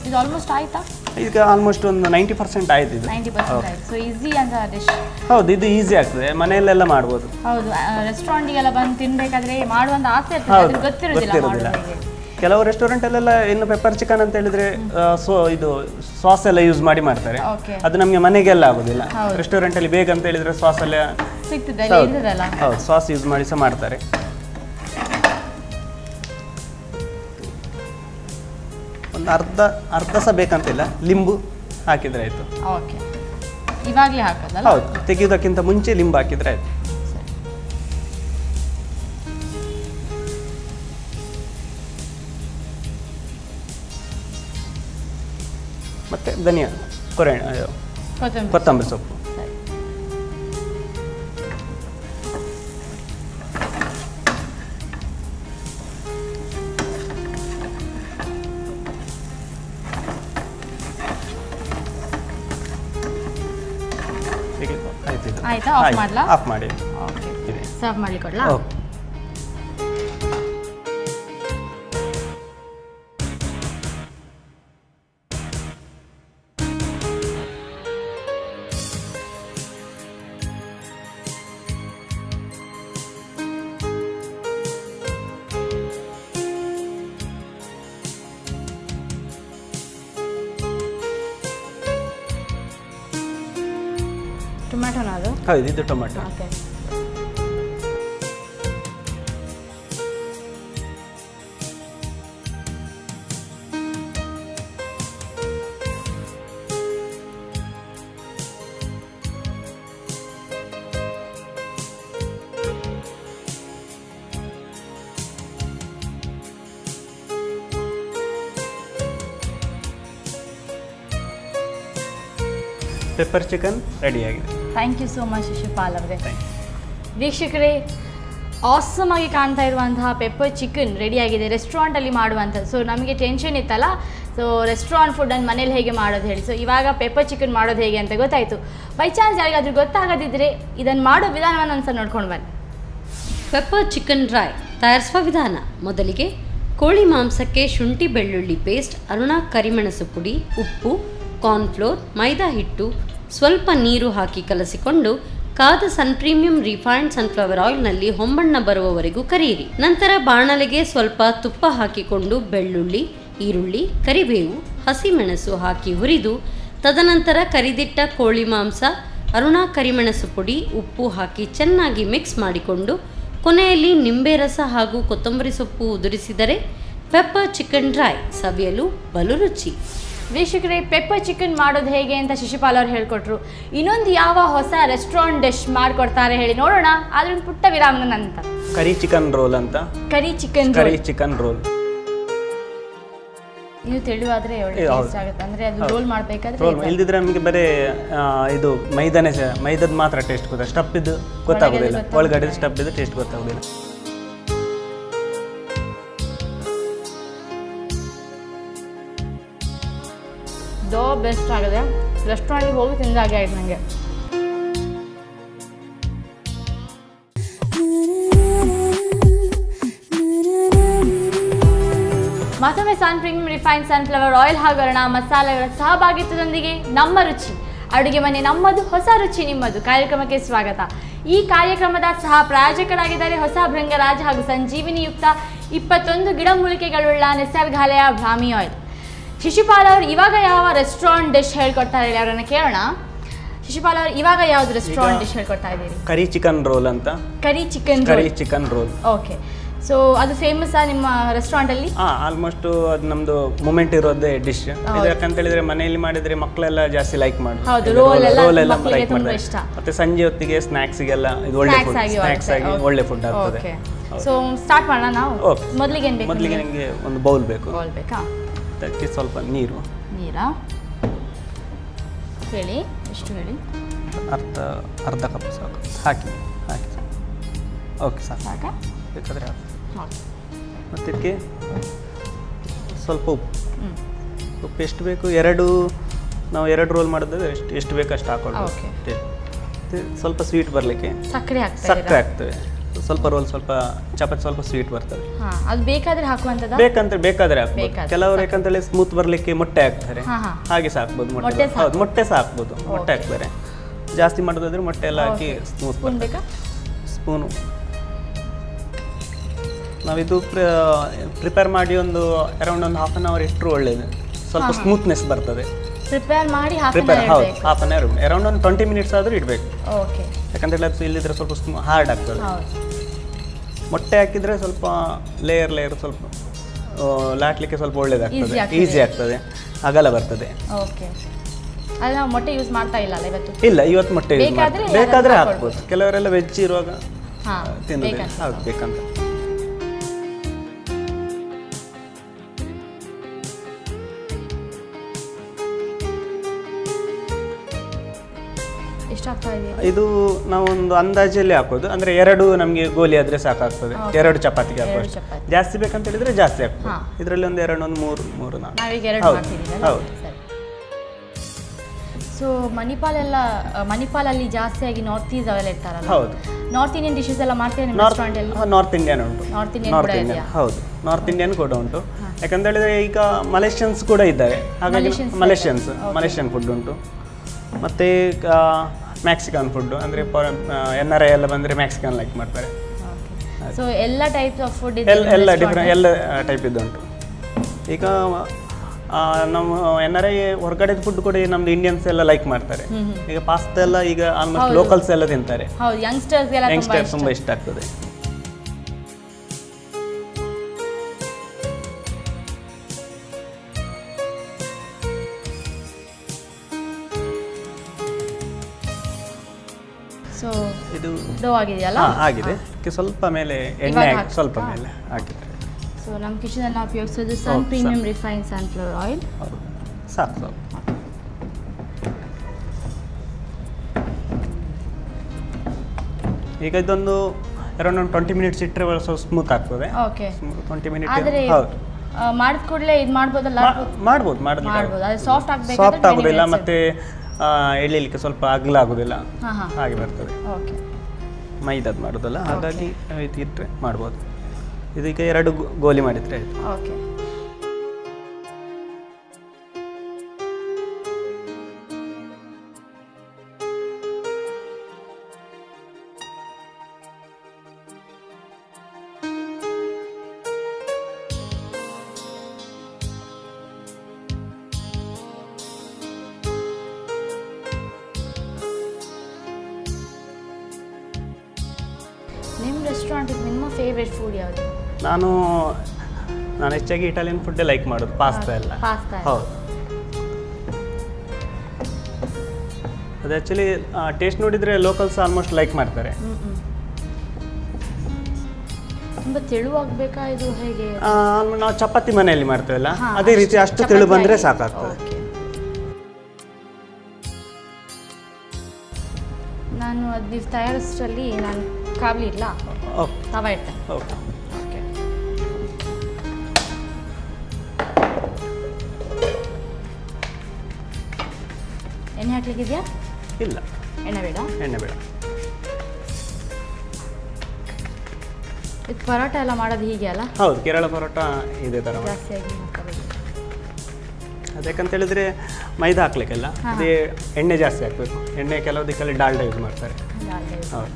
ಇದು ಆಲ್ಮೋಸ್ಟ್ ಆಯ್ತಾ? ಈಗ ಆಲ್ಮೋಸ್ಟ್ ಒಂದು 90% ಆಯ್ತು ಇದು. 90% ಆಯ್ತು. ಸೊ ಈಸಿ ಅಂತ ಡಿಶ್. ಹೌದು, ಇದು ಈಸಿ ಆಗ್ತದೆ, ಮನೆಯಲ್ಲೆಲ್ಲ ಮಾಡ್ಬೋದು. ಹೌದು, ರೆಸ್ಟೋರೆಂಟಿಗೆಲ್ಲ ಬಂದು ತಿನ್ಬೇಕಾದ್ರೆ ಮಾಡುವಂತ ಆಸೆ ಇರ್ತದೆ, ಹೌದು, ಅದು ಗೊತ್ತಿರೋದಿಲ್ಲ ಗೊತ್ತಿರೋದಿಲ್ಲ. ಮಾಡೋದು ಹೇಗೆ. ಕೆಲವು ರೆಸ್ಟೋರೆಂಟಲ್ಲೆಲ್ಲ ಇನ್ನು ಪೆಪ್ಪರ್ ಚಿಕನ್ ಅಂತ ಹೇಳಿದ್ರೆ ಇದು ಸಾಸ್ ಎಲ್ಲ ಯೂಸ್ ಮಾಡಿ ಮಾಡ್ತಾರೆ. Okay. ಅದು ನಮಗೆ ಮನೆಗೆಲ್ಲ ಆಗೋದಿಲ್ಲ. ಹೌದು. ರೆಸ್ಟೋರೆಂಟಲ್ಲಿ ಬೇಗ ಅಂತ ಹೇಳಿದ್ರೆ ಸಾಸ್ ಎಲ್ಲ ಸಿಗ್ತದೆ ಅಲ್ಲಿ ಇರ್ತದಲ್ಲ. ಹೌದು, ಸಾಸ್ ಯೂಸ್ ಮಾಡಿ ಸಹ ಮಾಡ್ತಾರೆ. ಒಂದು ಅರ್ಧ ಸಹ ಬೇಕಂತಿಲ್ಲ, ಲಿಂಬು ಹಾಕಿದ್ರೆ ಆಯ್ತು. ಓಕೆ, ಇವಾಗಲೇ ಹಾಕೋದಲ್ಲ? ಹೌದು, ತೆಗೆಯುವುದಕ್ಕಿಂತ ಮುಂಚೆ ಲಿಂಬು ಹಾಕಿದ್ರೆ ಆಯ್ತು. ಮತ್ತೆ ಧನಿಯಾ, ಕೊತ್ತಂಬರಿ ಸೊಪ್ಪು. ಸರಿ. ಆಯ್ತಾ? ಆಫ್ ಮಾಡ್ಲಾ? ಆಫ್ ಮಾಡಿ. ಓಕೆ, ಇದೆ. ಸರ್ವ್ ಮಾಡ್ಲಿಕ್ಕೆ ಕೊಡ್ಲಾ? ಓಕೆ. ಟೊಮ್ಯಾಟೊನ ಅದು? ಹೌದು, ಇದು ಟೊಮೆಟೊ. ಓಕೆ. ಪೆಪ್ಪರ್ ಚಿಕನ್ ರೆಡಿಯಾಗಿದೆ. Thank you so much Shishupal ಅವರೇ. ವೀಕ್ಷಕರೇ, ಆಸಮ್ ಆಗಿ ಕಾಣ್ತಾ ಇರುವಂತಹ ಪೆಪ್ಪರ್ ಚಿಕನ್ ರೆಡಿಯಾಗಿದೆ ರೆಸ್ಟೋರೆಂಟಲ್ಲಿ ಮಾಡುವಂಥದ್ದು. ಸೊ ನಮಗೆ ಟೆನ್ಷನ್ ಇತ್ತಲ್ಲ, ಸೊ ರೆಸ್ಟೋರೆಂಟ್ ಫುಡ್ಡನ್ನು ಮನೇಲಿ ಹೇಗೆ ಮಾಡೋದು ಹೇಳಿ. ಸೊ ಇವಾಗ ಪೆಪ್ಪರ್ ಚಿಕನ್ ಮಾಡೋದು ಹೇಗೆ ಅಂತ ಗೊತ್ತಾಯಿತು. ಬೈ ಚಾನ್ಸ್ ಯಾರಿಗಾದ್ರೂ ಗೊತ್ತಾಗದಿದ್ದರೆ ಇದನ್ನು ಮಾಡೋ ವಿಧಾನವನ್ನು ಒಂದ್ಸಲ ನೋಡ್ಕೊಂಡು ಬನ್ನಿ. ಪೆಪ್ಪರ್ ಚಿಕನ್ ಡ್ರೈ ತಯಾರಿಸುವ ವಿಧಾನ. ಮೊದಲಿಗೆ ಕೋಳಿ ಮಾಂಸಕ್ಕೆ ಶುಂಠಿ ಬೆಳ್ಳುಳ್ಳಿ ಪೇಸ್ಟ್, ಅರುಣ ಕರಿಮೆಣಸು ಪುಡಿ, ಉಪ್ಪು, ಕಾರ್ನ್ಫ್ಲೋರ್, ಮೈದಾ ಹಿಟ್ಟು, ಸ್ವಲ್ಪ ನೀರು ಹಾಕಿ ಕಲಸಿಕೊಂಡು ಕಾದ ಸನ್ ಪ್ರೀಮಿಯಂ ರಿಫೈನ್ಡ್ ಸನ್ಫ್ಲವರ್ ಆಯಿಲ್ನಲ್ಲಿ ಹೊಂಬಣ್ಣ ಬರುವವರೆಗೂ ಕರಿಯಿರಿ. ನಂತರ ಬಾಣಲೆಗೆ ಸ್ವಲ್ಪ ತುಪ್ಪ ಹಾಕಿಕೊಂಡು ಬೆಳ್ಳುಳ್ಳಿ, ಈರುಳ್ಳಿ, ಕರಿಬೇವು, ಹಸಿಮೆಣಸು ಹಾಕಿ ಹುರಿದು ತದನಂತರ ಕರಿದಿಟ್ಟ ಕೋಳಿ ಮಾಂಸ, ಅರುಣ ಕರಿಮೆಣಸು ಪುಡಿ, ಉಪ್ಪು ಹಾಕಿ ಚೆನ್ನಾಗಿ ಮಿಕ್ಸ್ ಮಾಡಿಕೊಂಡು ಕೊನೆಯಲ್ಲಿ ನಿಂಬೆ ರಸ ಹಾಗೂ ಕೊತ್ತಂಬರಿ ಸೊಪ್ಪು ಉದುರಿಸಿದರೆ ಪೆಪ್ಪರ್ ಚಿಕನ್ ಡ್ರೈ, ಸವಿಯಲು ಬಲು ರುಚಿ. ವೀಕ್ಷಕರೇ, ಪೆಪ್ಪರ್ ಚಿಕನ್ ಮಾಡೋದು ಹೇಗೆ ಅಂತ ಶಿಶುಪಾಲ್ ಅವರು ಹೇಳ್ಕೊಟ್ರು. ಇನ್ನೊಂದು ಯಾವ ಹೊಸ ರೆಸ್ಟೋರೆಂಟ್ ಡಿಶ್ ಮಾಡಿಕೊಡ್ತಾರೆ ಹೇಳಿ ನೋಡೋಣ. ಆದ್ರೆ ಒಂದು ಪುಟ್ಟ ವಿರಾಮದ ನಂತರ ಕರಿ ಚಿಕನ್ ರೋಲ್ ಅಂತ. ಕರಿ ಚಿಕನ್ ರೋಲ್ ಇದು ತಿಳಿವಾದ್ರೆ ಒಳ್ಳೆ ಟೇಸ್ಟ್ ಆಗುತ್ತೆ. ಅಂದ್ರೆ ಅದು ರೋಲ್ ಮಾಡಬೇಕಾದ್ರೆ ರೋಲ್ ಇಲ್ದಿದ್ರೆ ನಮಗೆ ಬರೀ ಇದು ಮೈದಾದ ಮಾತ್ರ ಟೇಸ್ಟ್ ಗೊತ್ತಾಗ, ಸ್ಟಫ್ ಇದು ಗೊತ್ತಾಗೋದಿಲ್ಲ. ಒಳಗಡೆ ಸ್ಟಫ್ ಇದು ಟೇಸ್ಟ್ ಗೊತ್ತಾಗೋದಿಲ್ಲ. ದೋ ಬೆಸ್ಟ್ ಆಗಿದೆ. ರೆಸ್ಟೋರೆಂಟ್ಗೆ ಹೋಗಿ ತಿಂದಾಗೆ ಆಯ್ತು ನನಗೆ. ಮತ್ತೊಮ್ಮೆ ಸನ್ ಪ್ರೀಮಿಯಂ ರಿಫೈನ್ಡ್ ಸನ್ಫ್ಲವರ್ ಆಯಿಲ್ ಹಾಗೂ ಅರುಣಾ ಮಸಾಲೆಗಳ ಸಹಭಾಗಿತ್ವದೊಂದಿಗೆ ನಮ್ಮ ರುಚಿ ಅಡುಗೆ ಮನೆ ನಮ್ಮದು, ಹೊಸ ರುಚಿ ನಿಮ್ಮದು ಕಾರ್ಯಕ್ರಮಕ್ಕೆ ಸ್ವಾಗತ. ಈ ಕಾರ್ಯಕ್ರಮದ ಸಹ ಪ್ರಾಯೋಜಕರಾಗಿದ್ದಾರೆ ಹೊಸ ಭೃಂಗರಾಜ್ ಹಾಗೂ ಸಂಜೀವಿನಿಯುಕ್ತ 21 ಗಿಡಮೂಲಿಕೆಗಳುಳ್ಳ ನಿಸರ್ಗಾಲಯ ಬ್ರಾಹ್ಮಿ ಆಯಿಲ್. ಶಿಶುಪಾಲ್ ಅವರು ಇವಾಗ ಯಾವ ರೆಸ್ಟೋರೆಂಟ್ ಡಿಶ್ ಹೇಳ್ಕೊಡ್ತಾರೆ ಹೇಳಿ ಅವರನ್ನು ಕೇಳೋಣ. ಶಿಶುಪಾಲ್ ಅವರು ಇವಾಗ ಯಾವ್ದು ರೆಸ್ಟೋರೆಂಟ್ ಡಿಶ್ ಹೇಳ್ಕೊಡ್ತಾ ಇದ್ದೀರಿ? ಕರಿ ಚಿಕನ್ ರೋಲ್ ಅಂತ. Curry chicken roll. Okay, so ಅದು ಫೇಮಸ್ಸಾ ನಿಮ್ಮ ರೆಸ್ಟೋರೆಂಟಲ್ಲಿ? ಆಲ್ಮೋಸ್ಟ್ ಅದು ನಮ್ಮದು ಮೂಮೆಂಟ್ ಇರೋದೇ ಡಿಶ್. ಇದು ಯಾಕಂತ ಹೇಳಿದ್ರೆ ಮನೆಯಲ್ಲಿ ಮಾಡಿದ್ರೆ ಮಕ್ಕಳೆಲ್ಲ ಜಾಸ್ತಿ ಲೈಕ್ ಹೌದು, ಮಾಡ್ತಾರೆ, roll ಎಲ್ಲ ರೋಲ್ ಎಲ್ಲ ಮಕ್ಳಿಗೆ ಲೈಕ್ ತುಂಬಾ ಮಾಡ್ತಾರೆ. ಇಷ್ಟ. ಮತ್ತೆ ಸಂಜೆ ಹೊತ್ತಿಗೆ ಸ್ನ್ಯಾಕ್ಸಿಗೆಲ್ಲ ಇದು ಒಳ್ಳೆ ಫುಡ್, ಸ್ನ್ಯಾಕ್ಸ್ ಆಗಿ ಒಳ್ಳೆ ಫುಡ್ ಆಗ್ತದೆ. ಓಕೆ, ಸೊ ಸ್ಟಾರ್ಟ್ ಮಾಡೋಣ ನಾವು. Okay. ಮೊದಲಿಗೆ ಏನು ಬೇಕು? ಮೊದಲಿಗೆ ನನಗೆ ಒಂದು ಬೌಲ್ ಬೇಕು, ಬೌಲ್ ಬೇಕಾ? ಅದಕ್ಕೆ ಸ್ವಲ್ಪ ನೀರು, ನೀರಾ ಹೇಳಿ, ಎಷ್ಟು ಹೇಳಿ? ಅರ್ಧ ಕಪ್ ಸಾಕು, ಹಾಕಿ ಓಕೆ ಸಾಕು, ಸಾಕಾ? ಬೇಕಾದರೆ ಹಾಕಿ. ಓಕೆ, ಮತ್ತು ಇದಕ್ಕೆ ಸ್ವಲ್ಪ ಉಪ್ಪು. ಹ್ಞೂ, ಉಪ್ಪು ಎಷ್ಟು ಬೇಕು? ನಾವು 2 ರೋಲ್ ಮಾಡಿದ್ರೆ ಎಷ್ಟು ಬೇಕು ಅಷ್ಟು ಹಾಕೊಳ್ಳೋದು. Okay. ಸ್ವಲ್ಪ ಸ್ವೀಟ್ ಬರಲಿಕ್ಕೆ ಸಕ್ಕರೆ ಸಕ್ಕರೆ ಹಾಕ್ತೇವೆ. ಸ್ವಲ್ಪ ರೋಲ್ ಸ್ವಲ್ಪ ಚಪಾತಿ ಸ್ವಲ್ಪ ಸ್ವೀಟ್ ಬರ್ತದೆ. ಹಾಂ, ಅದು ಬೇಕಾದರೆ ಹಾಕುವಂಥದ್ದು? ಬೇಕಾದ್ರೆ ಹಾಕ್ಬೋದು. ಕೆಲವರು ಯಾಕಂತೇಳಿ ಸ್ಮೂತ್ ಬರಲಿಕ್ಕೆ ಮೊಟ್ಟೆ ಹಾಕ್ತಾರೆ, ಹಾಗೆ ಸಾಕ್ಬೋದು. ಮೊಟ್ಟೆ ಸಹ ಹಾಕ್ಬೋದು, ಮೊಟ್ಟೆ ಹಾಕ್ತಾರೆ. ಜಾಸ್ತಿ ಮಾಡೋದಾದ್ರೆ ಮೊಟ್ಟೆ ಎಲ್ಲ ಹಾಕಿ ಸ್ಮೂತ್. ಸ್ಪೂನ್ ಬೇಕಾ? ಸ್ಪೂನು ನಾವಿದು ಪ್ರಿಪೇರ್ ಮಾಡಿ ಒಂದು ಅರೌಂಡ್ ಒಂದು ಹಾಫ್ ಆನ್ ಅವರ್ ಇಟ್ಟರು ಒಳ್ಳೇದು, ಸ್ವಲ್ಪ ಸ್ಮೂತ್ನೆಸ್ ಬರ್ತದೆ. ಪ್ರಿಪೇರ್ ಮಾಡಿ ಹೌದು, ಹಾಫ್ ಆನ್ ಅವರ್ ಅರೌಂಡ್ ಒಂದು 20 ಮಿನಿಟ್ಸ್ ಆದರೂ ಇಡಬೇಕು. ಓಕೆ, ಯಾಕಂತೇಳಿ ಅದು ಇಲ್ಲಿದ್ರೆ ಸ್ವಲ್ಪ ಹಾರ್ಡ್ ಆಗ್ತದೆ. ಮೊಟ್ಟೆ ಹಾಕಿದರೆ ಸ್ವಲ್ಪ ಲೇಯರ್ ಸ್ವಲ್ಪ ಲಾಟ್ಲಿಕ್ಕೆ ಸ್ವಲ್ಪ ಒಳ್ಳೇದಾಗ್ತದೆ, ಈಸಿ ಆಗ್ತದೆ, ಅಗಲ ಬರ್ತದೆ. ಓಕೆ, ಅದು ನಾವು ಮೊಟ್ಟೆ ಯೂಸ್ ಮಾಡ್ತಾ ಇಲ್ಲ ಇವತ್ತು? ಇಲ್ಲ, ಇವತ್ತು ಮೊಟ್ಟೆ ಬೇಕಾದರೆ ಹಾಕ್ಬೋದು. ಕೆಲವರೆಲ್ಲ ವೆಜ್ ಇರುವಾಗ ತಿನ್ನೋದು ಹೌದು ಬೇಕಂತ. ಇದು ನಾವೊಂದು ಅಂದಾಜಲ್ಲಿ ಹಾಕೋದು, ಅಂದ್ರೆ 2 ನಮಗೆ ಗೋಲಿ ಆದ್ರೆ ಸಾಕಾಗ್ತದೆ, 2 ಚಪಾತಿಗೆ ಹಾಕುವಷ್ಟು. ಜಾಸ್ತಿ ಬೇಕಂತ ಹೇಳಿದ್ರೆ ಜಾಸ್ತಿ ಹಾಕ್ಬೋದು. ಇದರಲ್ಲಿ ಒಂದು 2 ಒಂದು 3 ಹೌದು. ಸೊ ಮಣಿಪಾಲಲ್ಲಿ ಜಾಸ್ತಿಯಾಗಿ ನಾರ್ತ್ ಈಸ್ಟ್ ಅವೆಲ್ಲ ಇರ್ತಾರಲ್ಲ? ಹೌದು, ನಾರ್ತ್ ಇಂಡಿಯನ್ ಡಿಶಸ್ ಎಲ್ಲ ಮಾಡ್ತೀರಾ ನಿಮ್ಮ ರೆಸ್ಟೋರೆಂಟಲ್ಲಿ? ನಾರ್ತ್ ಇಂಡಿಯನ್ ಉಂಟು, ನಾರ್ತ್ ಇಂಡಿಯನ್ ಹೌದು, ನಾರ್ತ್ ಇಂಡಿಯನ್ ಕೂಡ ಉಂಟು. ಯಾಕಂತ ಹೇಳಿದ್ರೆ ಈಗ ಮಲೇಷಿಯನ್ಸ್ ಕೂಡ ಇದ್ದಾರೆ, ಹಾಗಾಗಿ ಮಲೇಷಿಯನ್ ಫುಡ್ ಉಂಟು. ಮತ್ತು ಮ್ಯಾಕ್ಸಿಕನ್ ಫುಡ್, ಅಂದರೆ NRI ಎಲ್ಲ ಬಂದರೆ ಮ್ಯಾಕ್ಸಿಕನ್ ಲೈಕ್ ಮಾಡ್ತಾರೆ. ಸೊ ಎಲ್ಲ ಟೈಪ್ಸ್ ಆಫ್ ಫುಡ್ ಎಲ್ಲ ಟೈಪ್ ಇದ್ದುಂಟು. ಈಗ ನಮ್ಮ NRI ಹೊರಗಡೆ ಫುಡ್ ಕೂಡ ನಮ್ದು ಇಂಡಿಯನ್ಸ್ ಎಲ್ಲ ಲೈಕ್ ಮಾಡ್ತಾರೆ. ಈಗ ಪಾಸ್ತಾ ಎಲ್ಲ ಈಗ ಆಲ್ಮೋಸ್ಟ್ ಲೋಕಲ್ಸ್ ಎಲ್ಲ ತಿಂತಾರೆ. ಯಂಗ್ಸ್ಟರ್ಸ್ ತುಂಬ ಇಷ್ಟ ಆಗ್ತದೆ. ಸೊ ಇದು ಡೋ ಆಗಿದೆಯಲ್ಲ? ಆಗಿದೆ. ಸ್ವಲ್ಪ ಮೇಲೆ ಎಣ್ಣೆ ಸ್ವಲ್ಪ ಮೇಲೆ ಹಾಕಿದ್ರೆ. ಸೊ ನಮ್ಮ ಕಿಚನಲ್ಲಿ ನಾವು ಉಪಯೋಗಿಸೋದು sun premium refined sunflower oil. ಸಾಕು. ಈಗ ಇದೊಂದು ಅರೌಂಡ್ 20 ಮಿನಿಟ್ಸ್ ಇಟ್ಟರೆ ಸ್ವಲ್ಪ ಸ್ಮೂತ್ ಆಗ್ತದೆ. Okay, 20 minute. ಆದರೆ ಮಾಡಿದ ಕೂಡಲೇ ಇದು ಮಾಡ್ಬೋದಲ್ಲ? ಮಾಡ್ಬೋದು. ಅದು ಸಾಫ್ಟ್ ಆಗಬೇಕು, ಸಾಫ್ಟ್ ಆಗೋದಿಲ್ಲ, ಮತ್ತೆ ಎಳಿಲಿಕ್ಕೆ ಸ್ವಲ್ಪ ಅಗಲ ಆಗೋದಿಲ್ಲ, ಹಾಗೆ ಬರ್ತದೆ. ಓಕೆ, ಮೈದಾದ್ ಮಾಡೋದಲ್ಲ, ಹಾಗಾಗಿ ಇಟ್ಟರೆ ಮಾಡ್ಬೋದು. ಇದಕ್ಕೆ 2 ಗೋಲಿ ಮಾಡಿದರೆ ಆಯಿತು. ಓಕೆ, ನಿಮ್ಮ ರೆಸ್ಟೋರೆಂಟಿಗೆ ನಿಮ್ಮ ಫೇವ್ರೆಟ್ ಫುಡ್ ಯಾವುದು? ನಾನು ಹೆಚ್ಚಾಗಿ ಇಟಾಲಿಯನ್ ಫುಡ್ಡೇ ಲೈಕ್ ಮಾಡೋದು, ಪಾಸ್ತಾ ಎಲ್ಲ. ಹೌದು, ಅದು ಆ್ಯಕ್ಚುಲಿ ಟೇಸ್ಟ್ ನೋಡಿದರೆ ಲೋಕಲ್ಸ್ ಆಲ್ಮೋಸ್ಟ್ ಲೈಕ್ ಮಾಡ್ತಾರೆ. ತುಂಬ ತೆಳುವಾಗಬೇಕಾ ಇದು ಹೇಗೆ? ನಾವು ಚಪಾತಿ ಮನೆಯಲ್ಲಿ ಮಾಡ್ತೇವಲ್ಲ, ಅದೇ ರೀತಿ ಅಷ್ಟು ತೆಳು ಬಂದರೆ ಸಾಕಾಗ್ತದೆ. ನಾನು ಅದು ನೀವು ತಯಾರಿಸೋಷ್ಟರಲ್ಲಿ ನಾನು ಕಾಬಲಿ ಇಲ್ಲ, ತವಾ ಇರ್ತೇನೆ. ಓಕೆ, ಎಣ್ಣೆ ಹಾಕ್ಲಿಕ್ಕಿದೆಯಾ? ಇಲ್ಲ, ಎಣ್ಣೆ ಬೇಡ. ಇದು ಪರೋಟ ಎಲ್ಲ ಮಾಡೋದು ಹೀಗೆ ಅಲ್ಲ? ಹೌದು, ಕೇರಳ ಪರೋಟ ಇದೇ ಥರ ಜಾಸ್ತಿಯಾಗಿ ಅದಕ್ಕಂತ ಹೇಳಿದ್ರೆ ಮೈದಾ ಹಾಕ್ಲಿಕ್ಕೆಲ್ಲ ಅದೇ ಎಣ್ಣೆ ಜಾಸ್ತಿ ಹಾಕಬೇಕು. ಎಣ್ಣೆ ಕೆಲವುದಕ್ಕೆಲ್ಲ ಡಾಲ್ಡಾ ಯೂಸ್ ಮಾಡ್ತಾರೆ. ಹೌದು,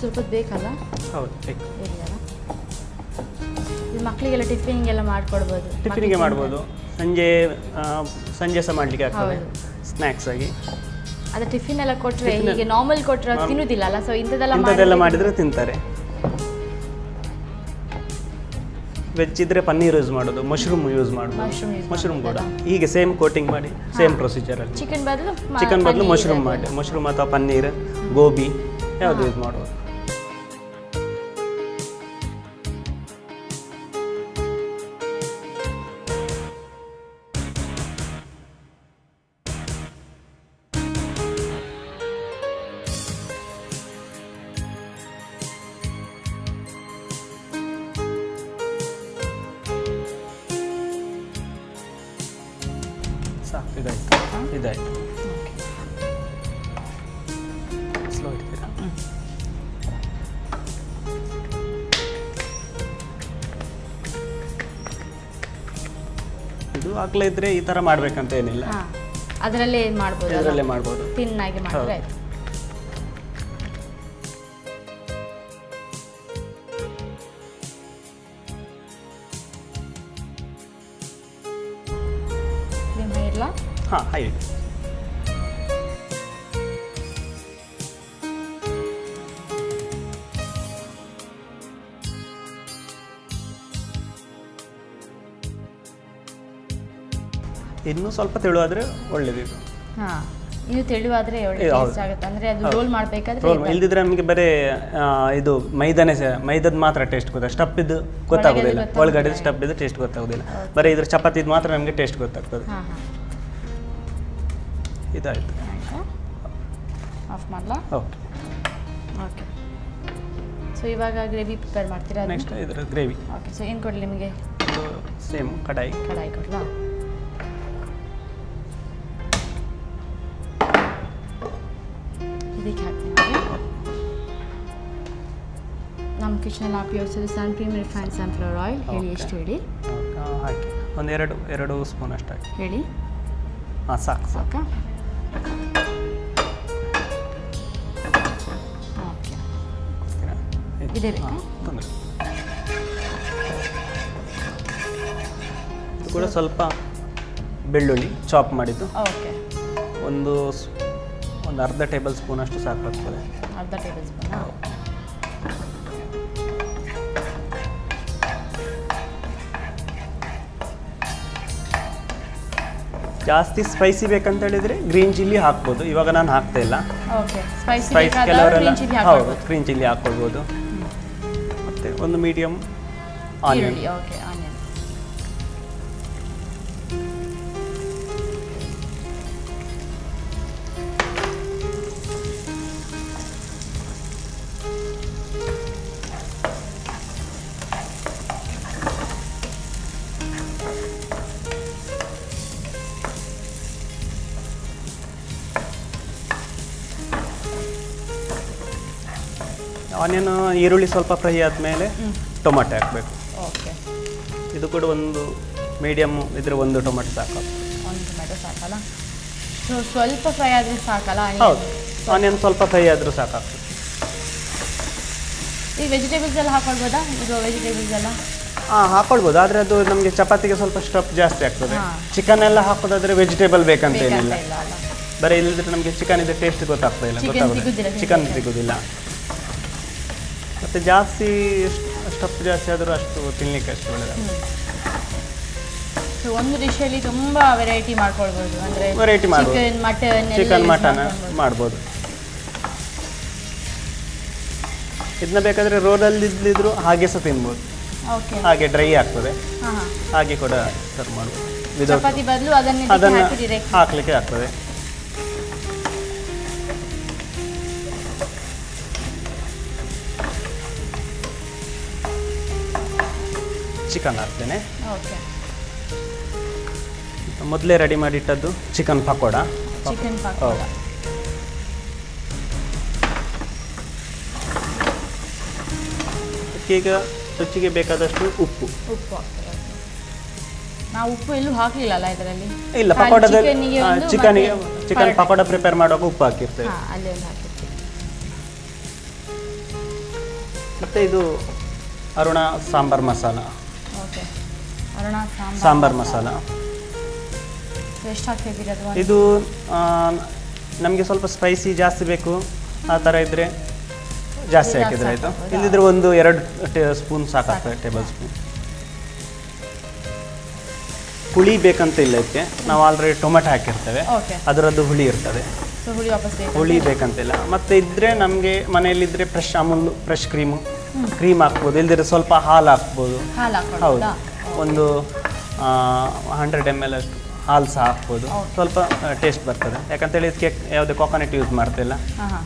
ಸ್ವಲ್ಪ ಬೇಕಲ್ಲ? ಹೌದು ಬೇಕು. ಇರಲಿ ಅಲ್ಲ. ಇದು ಮಕ್ಕಳಿಗೆಲ್ಲ ಟಿಫಿನ್ಗೆಲ್ಲ ಮಾಡಿಕೊಡ್ಬೋದು. ಟಿಫಿನಿಗೆ ಮಾಡ್ಬೋದು, ಸಂಜೆ ಸಹ ಮಾಡಲಿಕ್ಕೆ ಆಗ್ತದೆ, ಸ್ನ್ಯಾಕ್ಸ್ ಆಗಿ. ಅದು ಟಿಫಿನ್ ಎಲ್ಲ ಕೊಟ್ಟರೆ ಹೀಗೆ ನಾರ್ಮಲ್ ಕೊಟ್ಟರೆ ತಿನ್ನುವುದಿಲ್ಲ ಅಲ್ಲ, ಸೊ ಇಂಥದ್ದೆಲ್ಲ ಮಾಡಿದರೆ ತಿಂತಾರೆ. ವೆಜ್ ಇದ್ರೆ ಪನ್ನೀರ್ ಯೂಸ್ ಮಾಡೋದು, ಮಶ್ರೂಮ್ ಯೂಸ್ ಮಾಡೋದು, ಮಶ್ರೂಮ್ ಕೂಡ ಹೀಗೆ ಸೇಮ್ ಕೋಟಿಂಗ್ ಮಾಡಿ ಸೇಮ್ ಪ್ರೊಸೀಜರಲ್ಲಿ. ಚಿಕನ್ ಬದಲು ಮಶ್ರೂಮ್ ಮಾಡಿ, ಮಶ್ರೂಮ್ ಅಥವಾ ಪನ್ನೀರ್, ಗೋಬಿ ಯಾವುದು ಯೂಸ್ ಮಾಡ್ಬೋದು. ಸಾಕು, ಇದಾಯ್ತು. ಸ್ಲೋ ಇಡ್ತೀರಾ? ಇದು ಆಗ್ಲೇ ಇದ್ರೆ ಈ ತರ ಮಾಡ್ಬೇಕಂತ ಏನಿಲ್ಲ, ಅದರಲ್ಲೇ ಮಾಡ್ಬೋದು, ಇದರಲ್ಲೇ ಮಾಡ್ಬೋದು. ತಿನ್ನಾಗಿ ಮಾಡಿದ್ರೆ ಆಯ್ತು. ಹಾಂ ಹಾಗೆ. ಇನ್ನು ಸ್ವಲ್ಪ ತೆಳುವಾದ್ರೆ ಒಳ್ಳೇದಿದು. ಹಾಂ, ಇನ್ನು ತೆಳುವಾದ್ರೆ ಒಳ್ಳೆ ಟೇಸ್ಟ್ ಆಗುತ್ತೆ. ಅಂದ್ರೆ ಅದು ರೋಲ್ ಮಾಡಬೇಕಾದ್ರೆ ಇಲ್ದಿದ್ರೆ ನಮಗೆ ಬರೀ ಇದು ಮೈದಾದ ಮಾತ್ರ ಟೇಸ್ಟ್ ಗೊತ್ತಾಗ, ಸ್ಟಫ್ ಇದ್ದು ಗೊತ್ತಾಗೋದಿಲ್ಲ, ಒಳಗಡೆ ಸ್ಟಫ್ ಇದ್ದು ಟೇಸ್ಟ್ ಗೊತ್ತಾಗೋದಿಲ್ಲ. ಬರೀ ಇದ್ರ ಚಪಾತಿದು ಮಾತ್ರ ನಮಗೆ ಟೇಸ್ಟ್ ಗೊತ್ತಾಗ್ತದೆ. ಇದಾಯ್ತು. ಆಫ್ ಮಾಡಲಾ? Okay okay. ಸೊ ಇವಾಗ ಗ್ರೇವಿ ಪ್ರಿಪೇರ್ ಮಾಡ್ತೀರಾ? ನೆಕ್ಸ್ಟ್ ಇದರ ಗ್ರೇವಿ. ಓಕೆ. ಸೊ ಏನು ಕೊಡಲಿ ನಿಮಗೆ? ಸೇಮ್ ಕಡಾಯಿ ಕೊಡಲಾ? ಇದಕ್ಕೆ ಹಾಕ್ತೀನಿ. ನಮ್ಮ ಕಿಚನಲ್ಲಿ ಉಪಯೋಗಿಸೋದು sun premium refined sunflower oil. ಹೇಳಿ ಎಷ್ಟು ಹೇಳಿ? ಹಾಕಿ ಒಂದು ಎರಡು ಸ್ಪೂನ್ ಅಷ್ಟು ಹಾಕಿ. ಹೇಳಿ. ಹಾಂ, ಸಾಕು. ಇದೇ ಬೇಕಾ? ಇದು ಕೂಡ ಸ್ವಲ್ಪ ಬೆಳ್ಳುಳ್ಳಿ ಚಾಪ್ ಮಾಡಿದ್ದು. ಓಕೆ. ಒಂದು ಅರ್ಧ ಟೇಬಲ್ ಸ್ಪೂನ್ ಅಷ್ಟು ಸಾಕಾಗ್ತದೆ. ಅರ್ಧ ಟೇಬಲ್ ಸ್ಪೂನ್. ಜಾಸ್ತಿ ಸ್ಪೈಸಿ ಬೇಕಂತ ಹೇಳಿದ್ರೆ ಗ್ರೀನ್ ಚಿಲ್ಲಿ ಹಾಕ್ಬೋದು. ಇವಾಗ ನಾನು ಹಾಕ್ತಾ ಇಲ್ಲ. ಓಕೆ. ಸ್ಪೈಸಿ ಕೆಲವರೆಲ್ಲ ಹೌದು ಗ್ರೀನ್ ಚಿಲ್ಲಿ ಹಾಕ್ಕೊಳ್ಬೋದು. ಮತ್ತೆ ಒಂದು medium onion. Okay, onion. Onion ಈರುಳ್ಳಿ ಸ್ವಲ್ಪ ಫ್ರೈ ಆದಮೇಲೆ ಟೊಮಾಟೊ ಹಾಕಬೇಕು. ಓಕೆ. ಇದು ಕೂಡ ಒಂದು ಮೀಡಿಯಮ್ ಇದ್ರೆ ಒಂದು ಟೊಮಾಟೊ ಸಾಕು. ಒಂದು ಟೊಮೆಟೊ ಸಾಕಲ್ಲ? ಸೊ ಸ್ವಲ್ಪ ಫ್ರೈ ಆದರೆ ಸಾಕಲ್ಲ? ಹೌದು, ಆನಿಯನ್ ಸ್ವಲ್ಪ ಫ್ರೈ ಆದರೂ ಸಾಕಾಗ್ತದೆ. ಈ ವೆಜಿಟೇಬಲ್ಸ್ ಎಲ್ಲ ಹಾಕೊಳ್ಬೋದಾ? ಇದು ವೆಜಿಟೇಬಲ್ಸ್ ಎಲ್ಲ ಹಾಕೊಳ್ಬೋದು, ಆದರೆ ಅದು ನಮಗೆ ಚಪಾತಿಗೆ ಸ್ವಲ್ಪ ಸ್ಟಫ್ ಜಾಸ್ತಿ ಆಗ್ತದೆ. ಚಿಕನ್ ಎಲ್ಲ ಹಾಕೋದಾದ್ರೆ ವೆಜಿಟೇಬಲ್ ಬೇಕಂತ ಏನಿಲ್ಲ, ಬರೀ ಇಲ್ಲದ್ರೆ ನಮಗೆ ಚಿಕನ್ ಇದೆ ಟೇಸ್ಟ್ ಗೊತ್ತಾಗ್ತಾ ಇಲ್ಲ, ಚಿಕನ್ ಸಿಗೋದಿಲ್ಲ. ಮತ್ತು ಜಾಸ್ತಿ ಸ್ಟಫ್ ಜಾಸ್ತಿ ಆದರೂ ಅಷ್ಟು ತಿನ್ನಲಿಕ್ಕೆ ಅಷ್ಟು ಒಳ್ಳೆಯದು. ಸೊ ಒಂದು ಡಿಶಲ್ಲಿ ತುಂಬ ವೆರೈಟಿ ಮಾಡ್ಕೊಳ್ಬೋದು. ಅಂದರೆ ವೆರೈಟಿ ಮಾಡ್ಬೋದು, ಚಿಕನ್ ಮಟನ್ ಮಾಡ್ಬೋದು. ಇದನ್ನ ಬೇಕಾದರೆ ರೋಲಲ್ಲಿ ಇದ್ದಿದ್ರು ಹಾಗೆ ಸಹ ತಿನ್ಬೋದು. ಓಕೆ. ಹಾಗೆ ಡ್ರೈ ಆಗ್ತದೆ, ಹಾಂ, ಹಾಗೆ ಕೂಡ ಸರ್ವ್ ಮಾಡ್ಬೋದು. ಚಪಾತಿ ಬದಲು ಅದನ್ನು ಹಾಕಲಿಕ್ಕೆ ಆಗ್ತದೆ. ಚಿಕನ್ ಹಾಕ್ತೇನೆ. ಓಕೆ. ಮೊದಲೇ ರೆಡಿ ಮಾಡಿಟ್ಟದ್ದು ಚಿಕನ್ ಪಕೋಡ. ಚಿಕನ್ ಪಕೋಡ. ಈಗ ರುಚಿಗೆ ಬೇಕಾದಷ್ಟು ಉಪ್ಪು. ಉಪ್ಪು ನಾವು ಉಪ್ಪು ಎಲ್ಲೂ ಹಾಕಲಿಲ್ಲ ಅಲ್ಲ ಇದರಲ್ಲಿ? ಇಲ್ಲ, ಪಕೋಡದಲ್ಲಿ ಚಿಕನ್ ಪಕೋಡ ಪ್ರಿಪೇರ್ ಮಾಡುವಾಗ ಉಪ್ಪು ಹಾಕಿರ್ತೇವೆ. ಅಲ್ಲಿ ಒಂದು ಹಾಕಿರ್ತೀವಿ. ಮತ್ತು ಇದು ಅರುಣ ಸಾಂಬಾರ್ ಮಸಾಲ. ಓಕೆ, ಅರುಣ ಸಾಂಬಾರ್ ಮಸಾಲ ಎಷ್ಟು ಹಾಕ್ತಿದ್ದೀರಿ ಅದು? ಇದು ನಮಗೆ ಸ್ವಲ್ಪ ಸ್ಪೈಸಿ ಜಾಸ್ತಿ ಬೇಕು ಆ ಥರ ಇದ್ದರೆ ಜಾಸ್ತಿ ಹಾಕಿದರೆ ಆಯಿತು. ಇಲ್ಲಿದ್ರೆ 1-2 ಸ್ಪೂನ್ ಸಾಕಾಗ್ತದೆ, ಟೇಬಲ್ ಸ್ಪೂನ್. ಹುಳಿ ಬೇಕಂತ ಇಲ್ಲ ಇದಕ್ಕೆ, ನಾವು ಆಲ್ರೆಡಿ ಟೊಮೆಟೊ ಹಾಕಿರ್ತೇವೆ, ಓಕೆ, ಅದರದ್ದು ಹುಳಿ ಇರ್ತದೆ. ಸೊ ಹುಳಿ ವಾಪಸ್ ಬೇಕು? ಹುಳಿ ಬೇಕಂತಿಲ್ಲ. ಮತ್ತು ಇದ್ದರೆ ನಮಗೆ ಮನೆಯಲ್ಲಿದ್ದರೆ ಫ್ರೆಶ್ ಅಮೂಲ್ ಫ್ರೆಶ್ ಕ್ರೀಮ್ ಹಾಕ್ಬೋದು, ಇಲ್ದಿದ್ರೆ ಸ್ವಲ್ಪ ಹಾಲು ಹಾಕ್ಬೋದು. ಹಾಲು ಹೌದು, ಹಾಕ್ಬೋದು. ಒಂದು 100 ml ಅಷ್ಟು ಹಾಲು ಸಹ ಹಾಕ್ಬೋದು. ಸ್ವಲ್ಪ ಟೇಸ್ಟ್ ಬರ್ತದೆ. ಯಾಕಂತೇಳಿ ಇದಕ್ಕೆ ಯಾವುದೇ ಕೊಕೊನಟ್ ಯೂಸ್ ಮಾಡ್ತಿಲ್ಲ. ಹಾಂ,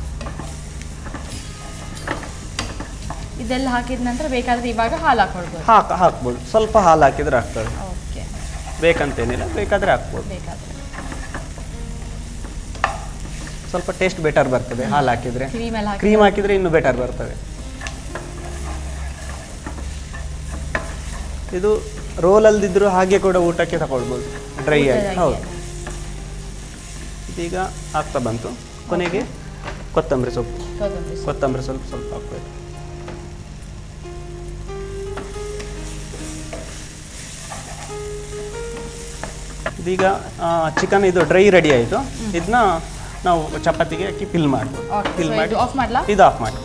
ಇದೆಲ್ಲ ಹಾಕಿದ ನಂತರ ಬೇಕಾದರೆ ಇವಾಗ ಹಾಲು ಹಾಕ್ಕೊಳ್ಬೋದು? ಹಾಕ್ಬೋದು. ಸ್ವಲ್ಪ ಹಾಲು ಹಾಕಿದ್ರೆ ಆಗ್ತದೆ. ಓಕೆ, ಬೇಕಂತೇನಿಲ್ಲ, ಬೇಕಾದರೆ ಹಾಕ್ಬೋದು. ಬೇಕಾದರೆ ಸ್ವಲ್ಪ ಟೇಸ್ಟ್ ಬೆಟರ್ ಬರ್ತದೆ ಹಾಲು ಹಾಕಿದರೆ. ಕ್ರೀಮ್ ಕ್ರೀಮ್ ಹಾಕಿದರೆ ಇನ್ನೂ ಬೆಟರ್ ಬರ್ತದೆ. ಇದು ರೋಲಲ್ದಿದ್ರು ಹಾಗೆ ಕೂಡ ಊಟಕ್ಕೆ ತಗೊಳ್ಬೋದು, ಡ್ರೈ ಆಗಿ. ಹೌದು, ಇದೀಗ ಆಗ್ತಾ ಬಂತು. ಕೊನೆಗೆ ಕೊತ್ತಂಬರಿ ಸ್ವಲ್ಪ ಹಾಕ್ಬೇಕು. ಇದೀಗ ಚಿಕನ್ ಇದು ಡ್ರೈ ರೆಡಿ ಆಯಿತು. ಇದನ್ನ ನಾವು ಚಪಾತಿಗೆ ಹಾಕಿ ಫಿಲ್ ಮಾಡ್ಬೋದು. ಫಿಲ್ ಮಾಡಿ ಆಫ್ ಮಾಡಲಾ? ಇದು ಆಫ್ ಮಾಡಿ.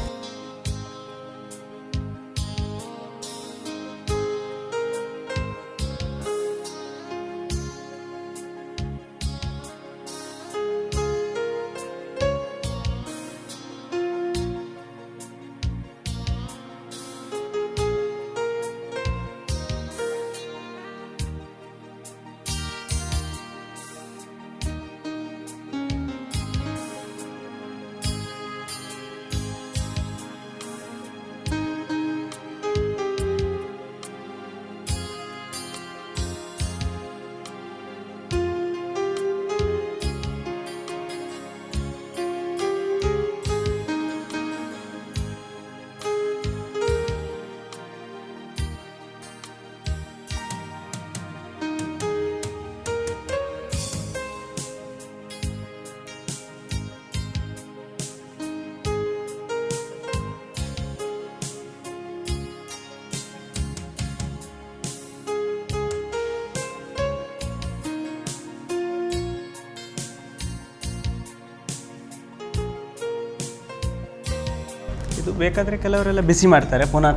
ಇದು ಬೇಕಾದರೆ ಕೆಲವರೆಲ್ಲ ಬಿಸಿ ಮಾಡ್ತಾರೆ ಪುನಃ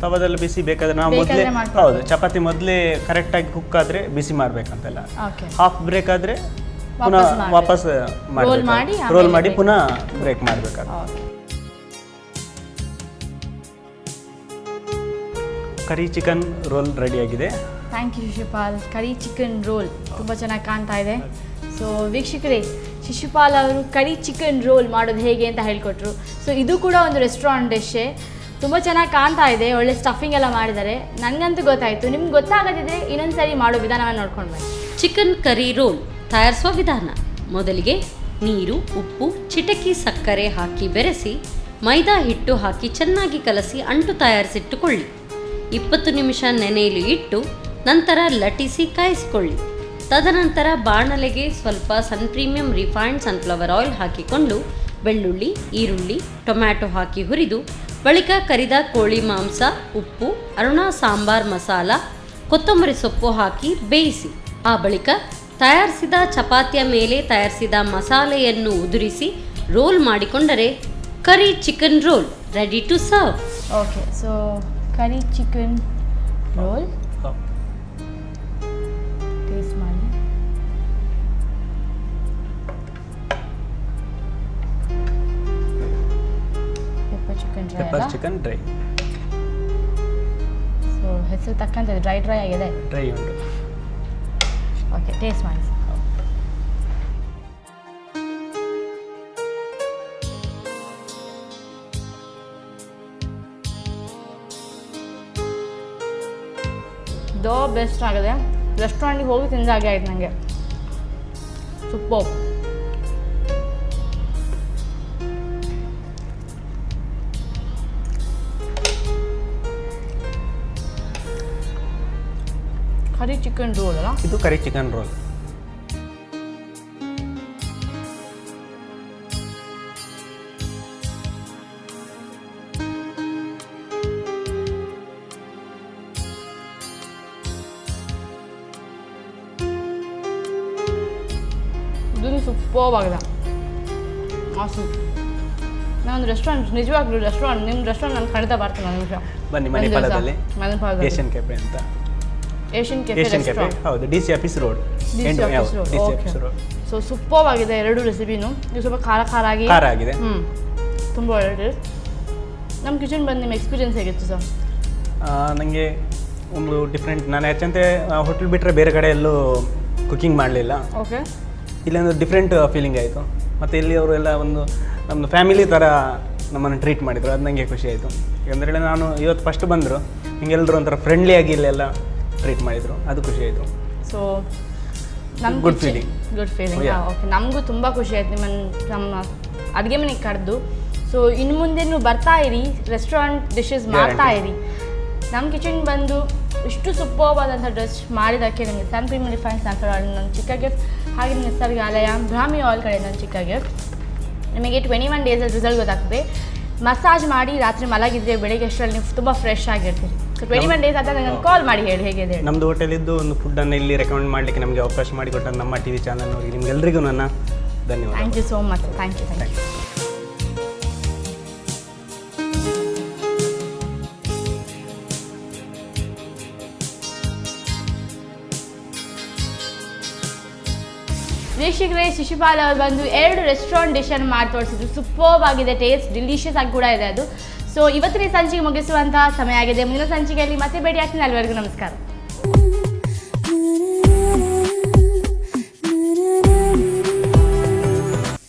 ತವದಲ್ಲಿ ಬಿಸಿ ಬೇಕಾದರೆ ನಾವು ಮೊದಲೇ ಹೌದು ಚಪಾತಿ ಮೊದಲೇ ಕರೆಕ್ಟಾಗಿ ಕುಕ್ ಆದರೆ ಬಿಸಿ ಮಾಡಬೇಕಂತೆಲ್ಲ. ಹಾಫ್ ಬ್ರೇಕ್ ಆದರೆ ಪುನಃ ವಾಪಸ್ ರೋಲ್ ಮಾಡಿ ಪುನಃ ಬ್ರೇಕ್ ಮಾಡಬೇಕಾಗ್ತದೆ. ಕರಿ ಚಿಕನ್ ರೋಲ್ ರೆಡಿಯಾಗಿದೆ. Thank you Shishupal. Curry chicken roll ತುಂಬ ಚೆನ್ನಾಗಿ ಕಾಣ್ತಾ ಇದೆ. ಸೊ ವೀಕ್ಷಕರೇ, ಶಿಶುಪಾಲ್ ಅವರು ಕರಿ ಚಿಕನ್ ರೋಲ್ ಮಾಡೋದು ಹೇಗೆ ಅಂತ ಹೇಳ್ಕೊಟ್ರು. ಸೊ ಇದು ಕೂಡ ಒಂದು ರೆಸ್ಟೋರೆಂಟ್ ಡಿಶ್ಶೇ. ತುಂಬ ಚೆನ್ನಾಗಿ ಕಾಣ್ತಾ ಇದೆ, ಒಳ್ಳೆ ಸ್ಟಫಿಂಗ್ ಎಲ್ಲ ಮಾಡಿದ್ದಾರೆ. ನನಗಂತೂ ಗೊತ್ತಾಯಿತು. ನಿಮ್ಗೆ ಗೊತ್ತಾಗದಿದ್ದರೆ ಇನ್ನೊಂದು ಸರಿ ಮಾಡೋ ವಿಧಾನವನ್ನು ನೋಡ್ಕೊಂಡು ಬನ್ನಿ. ಚಿಕನ್ ಕರಿ ರೋಲ್ ತಯಾರಿಸುವ ವಿಧಾನ: ಮೊದಲಿಗೆ ನೀರು, ಉಪ್ಪು, ಚಿಟಕಿ ಸಕ್ಕರೆ ಹಾಕಿ ಬೆರೆಸಿ ಮೈದಾ ಹಿಟ್ಟು ಹಾಕಿ ಚೆನ್ನಾಗಿ ಕಲಸಿ ಅಂಟು ತಯಾರಿಸಿಟ್ಟುಕೊಳ್ಳಿ. 20 ನಿಮಿಷ ನೆನೆಯಲು ಇಟ್ಟು ನಂತರ ಲಟಿಸಿ ಕಾಯಿಸಿಕೊಳ್ಳಿ. ತದನಂತರ ಬಾಣಲೆಗೆ ಸ್ವಲ್ಪ ಸನ್ ಪ್ರೀಮಿಯಂ ರಿಫೈನ್ಡ್ ಸನ್ಫ್ಲವರ್ ಆಯಿಲ್ ಹಾಕಿಕೊಂಡು ಬೆಳ್ಳುಳ್ಳಿ, ಈರುಳ್ಳಿ, ಟೊಮ್ಯಾಟೊ ಹಾಕಿ ಹುರಿದು ಬಳಿಕ ಕರಿದ ಕೋಳಿ ಮಾಂಸ, ಉಪ್ಪು, ಅರುಣ ಸಾಂಬಾರ್ ಮಸಾಲ, ಕೊತ್ತಂಬರಿ ಸೊಪ್ಪು ಹಾಕಿ ಬೇಯಿಸಿ. ಆ ಬಳಿಕ ತಯಾರಿಸಿದ ಚಪಾತಿಯ ಮೇಲೆ ತಯಾರಿಸಿದ ಮಸಾಲೆಯನ್ನು ಉದುರಿಸಿ ರೋಲ್ ಮಾಡಿಕೊಂಡರೆ curry chicken roll ready to serve. Okay, so curry chicken roll taste ಮಾಡಿ. Pepper chicken dry. ಸೊ ಹೆಸರು ತಕ್ಕಂತೆ ಡ್ರೈ ಆಗಿದೆ. ಡ್ರೈ ಉಂಟು. ಓಕೆ, ಟೇಸ್ಟ್ ಮಾಡಿ. ದೋ ಬೆಸ್ಟ್ ಆಗಿದೆ. ರೆಸ್ಟೋರೆಂಟಿಗೆ ಹೋಗಿ ತಿಂದಾಗೆ ಆಯ್ತು ನನಗೆ. ಸೂಪರ್. ಕರಿ ಚಿಕನ್ ರೋಲ್ ಅಲ್ಲ ಇದು? Curry chicken roll. ಇದು ಸೂಪರ್ವಾಗಿದೆ. ಆಸಮ್. ನಾನೊಂದು ರೆಸ್ಟೋರೆಂಟ್, ನಿಜವಾಗ್ಲೂ ರೆಸ್ಟೋರೆಂಟ್, ನಿಮ್ಮ ರೆಸ್ಟೋರೆಂಟ್ ನಾನು ಖಂಡಿತ ಬರ್ತೀನಿ ಒಂದು ನಿಮಿಷ. ಬನ್ನಿ, ಮಣಿಪಾಲದಲ್ಲಿ ಮಣಿಪಾಲದಲ್ಲಿ ಏಷ್ಯನ್ ಕೆಫೆ ಅಂತ. ಏಷ್ಯನ್ ಕೆಫೆ ಏಷ್ಯನ್ ಕೆಫೆ, ಹೌದು, D C office road. So ಸೂಪರ್ವಾಗಿದೆ ಎರಡು ರೆಸಿಪಿನೂ. ಇದು ಸ್ವಲ್ಪ ಖಾರ ಆಗಿ ಖಾರ ಆಗಿದೆ. ತುಂಬ ಒಳ್ಳೆ ಟೇಸ್ಟ್. ನಮ್ಮ ಕಿಚನ್ ಬಂದು ನಿಮ್ಮ ಎಕ್ಸ್ಪೀರಿಯನ್ಸ್ ಹೇಗಿತ್ತು ಸರ್? ನನಗೆ ಒಂದು ಡಿಫ್ರೆಂಟ್, ನಾನು ಹೆಚ್ಚಂತೆ ಹೋಟೆಲ್ ಬಿಟ್ಟರೆ ಬೇರೆ ಕಡೆ ಎಲ್ಲೂ ಕುಕಿಂಗ್ ಮಾಡಲಿಲ್ಲ. ಓಕೆ. ಇಲ್ಲೊಂದು ಡಿಫ್ರೆಂಟ್ ಫೀಲಿಂಗ್ ಆಯಿತು. ಮತ್ತು ಇಲ್ಲಿ ಅವರೆಲ್ಲ ಒಂದು ನಮ್ಮದು ಫ್ಯಾಮಿಲಿ ಥರ ನಮ್ಮನ್ನು ಟ್ರೀಟ್ ಮಾಡಿದರು. ಅದು ನನಗೆ ಖುಷಿ ಆಯಿತು. ಯಾಕಂದರೆ ನಾನು ಇವತ್ತು ಫಸ್ಟ್ ಬಂದರು, ಹಿಂಗೆಲ್ಲರೂ ಒಂಥರ ಫ್ರೆಂಡ್ಲಿಯಾಗಿ ಇಲ್ಲೆಲ್ಲ ಟ್ರೀಟ್ ಮಾಡಿದರು. ಅದು ಖುಷಿ ಆಯಿತು. ಸೊ ನಮ್ಗೆ ಗುಡ್ ಫೀಲಿಂಗ್. ಓಕೆ. ನಮಗೂ ತುಂಬ ಖುಷಿ ಆಯ್ತು ನಮ್ಮ ಅಡುಗೆ ಮನೆಗೆ ಕರೆದು. ಸೊ ಇನ್ನು ಮುಂದೆನೂ ಬರ್ತಾ ಇರಿ, ರೆಸ್ಟೋರೆಂಟ್ ಡಿಶಸ್ ಮಾಡ್ತಾ ಇರಿ. ನಮ್ಮ ಕಿಚನ್ ಬಂದು ಇಷ್ಟು ಸೂಪರ್ವಾದಂಥ ಡಿಶ್ ಮಾಡಿದ್ದಕ್ಕೆ ನಿಮಗೆ ಸನ್ ಪ್ರೀಮಿಯಂ ರಿಫೈನ್ಡ್ ಸನ್ಫ್ಲವರ್ ಆಯಿಲ್ ನನ್ನ ಚಿಕ್ಕ ಗಿಫ್ಟ್. ಹಾಗೆ ನಿಸರ್ಗಾಲಯ ಬ್ರಾಹ್ಮಿ ಆಯಿಲ್ ಕಡೆ ನನ್ನ ಚಿಕ್ಕ ಗಿಫ್ಟ್. ನಿಮಗೆ 21 ಡೇಸಲ್ಲಿ ರಿಸಲ್ಟ್ ಗೊತ್ತಾಗ್ತದೆ. ಮಸಾಜ್ ಮಾಡಿ ರಾತ್ರಿ ಮಲಗಿದ್ರೆ ಬೆಳಿಗ್ಗೆ ಅಷ್ಟರಲ್ಲಿ ನೀವು ತುಂಬ ಫ್ರೆಶ್ ಆಗಿರ್ತೀರಿ. ಸೊ 21 ಡೇಸ್ ಆದಾಗ ನನಗೆ ಕಾಲ್ ಮಾಡಿ ಹೇಳಿ ಹೇಗಿದೆ. ನಮ್ಮದು ಹೋಟೆಲಿದ್ದು ಒಂದು ಫುಡ್ಡನ್ನು ಇಲ್ಲಿ ರೆಕಮೆಂಡ್ ಮಾಡಲಿಕ್ಕೆ ನಮಗೆ ಅವಕಾಶ ಮಾಡಿಕೊಟ್ಟ ನಮ್ಮ TV ಚಾನಲ್ನವರಿಗೆ ನಿಮಗೆಲ್ಲರಿಗೂ ನನ್ನ ಧನ್ಯವಾದ. Thank you so much. Thank you. ವೀಕ್ಷಕರೇ, ಶಿಶುಪಾಲ್ ಅವರು ಬಂದು 2 ರೆಸ್ಟೋರೆಂಟ್ ಡಿಶನ್ನು ಮಾಡಿ ತೋರಿಸಿದ್ರು. ಸೂಪರ್ಬ್ ಆಗಿದೆ, ಟೇಸ್ಟ್ ಡಿಲಿಷಿಯಸ್ ಆಗಿ ಕೂಡ ಇದೆ ಅದು. ಸೊ ಇವತ್ತಿನ ಸಂಚಿಕೆ ಮುಗಿಸುವಂತಹ ಸಮಯ ಆಗಿದೆ. ಮುಂದಿನ ಸಂಚಿಕೆಯಲ್ಲಿ ಮತ್ತೆ ಭೇಟಿ ಆಗ್ತೀನಿ. ಅಲ್ಲಿವರೆಗೂ ನಮಸ್ಕಾರ.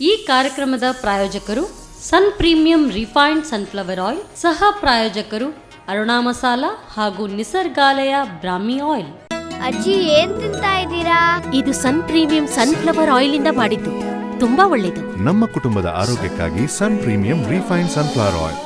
ಈ ಕಾರ್ಯಕ್ರಮದ ಪ್ರಾಯೋಜಕರು ಸನ್ ಪ್ರೀಮಿಯಂ ರಿಫೈನ್ಡ್ ಸನ್ಫ್ಲವರ್ ಆಯಿಲ್, ಸಹ ಪ್ರಾಯೋಜಕರು ಅರುಣಾ ಮಸಾಲಾ ಹಾಗೂ ನಿಸರ್ಗಾಲಯ ಬ್ರಾಹ್ಮಿ ಆಯಿಲ್. ಅಜ್ಜಿ ಏನ್ ತಿಂತಾ ಇದ್ದೀರಾ? ಇದು ಸನ್ ಪ್ರೀಮಿಯಂ ಸನ್ಫ್ಲವರ್ ಆಯಿಲ್ ಇಂದ ಮಾಡಿದ್ದು. ತುಂಬಾ ಒಳ್ಳೆಯದು. ನಮ್ಮ ಕುಟುಂಬದ ಆರೋಗ್ಯಕ್ಕಾಗಿ ಸನ್ ಪ್ರೀಮಿಯಂ ರಿಫೈನ್ಡ್ ಸನ್ಫ್ಲವರ್ ಆಯಿಲ್.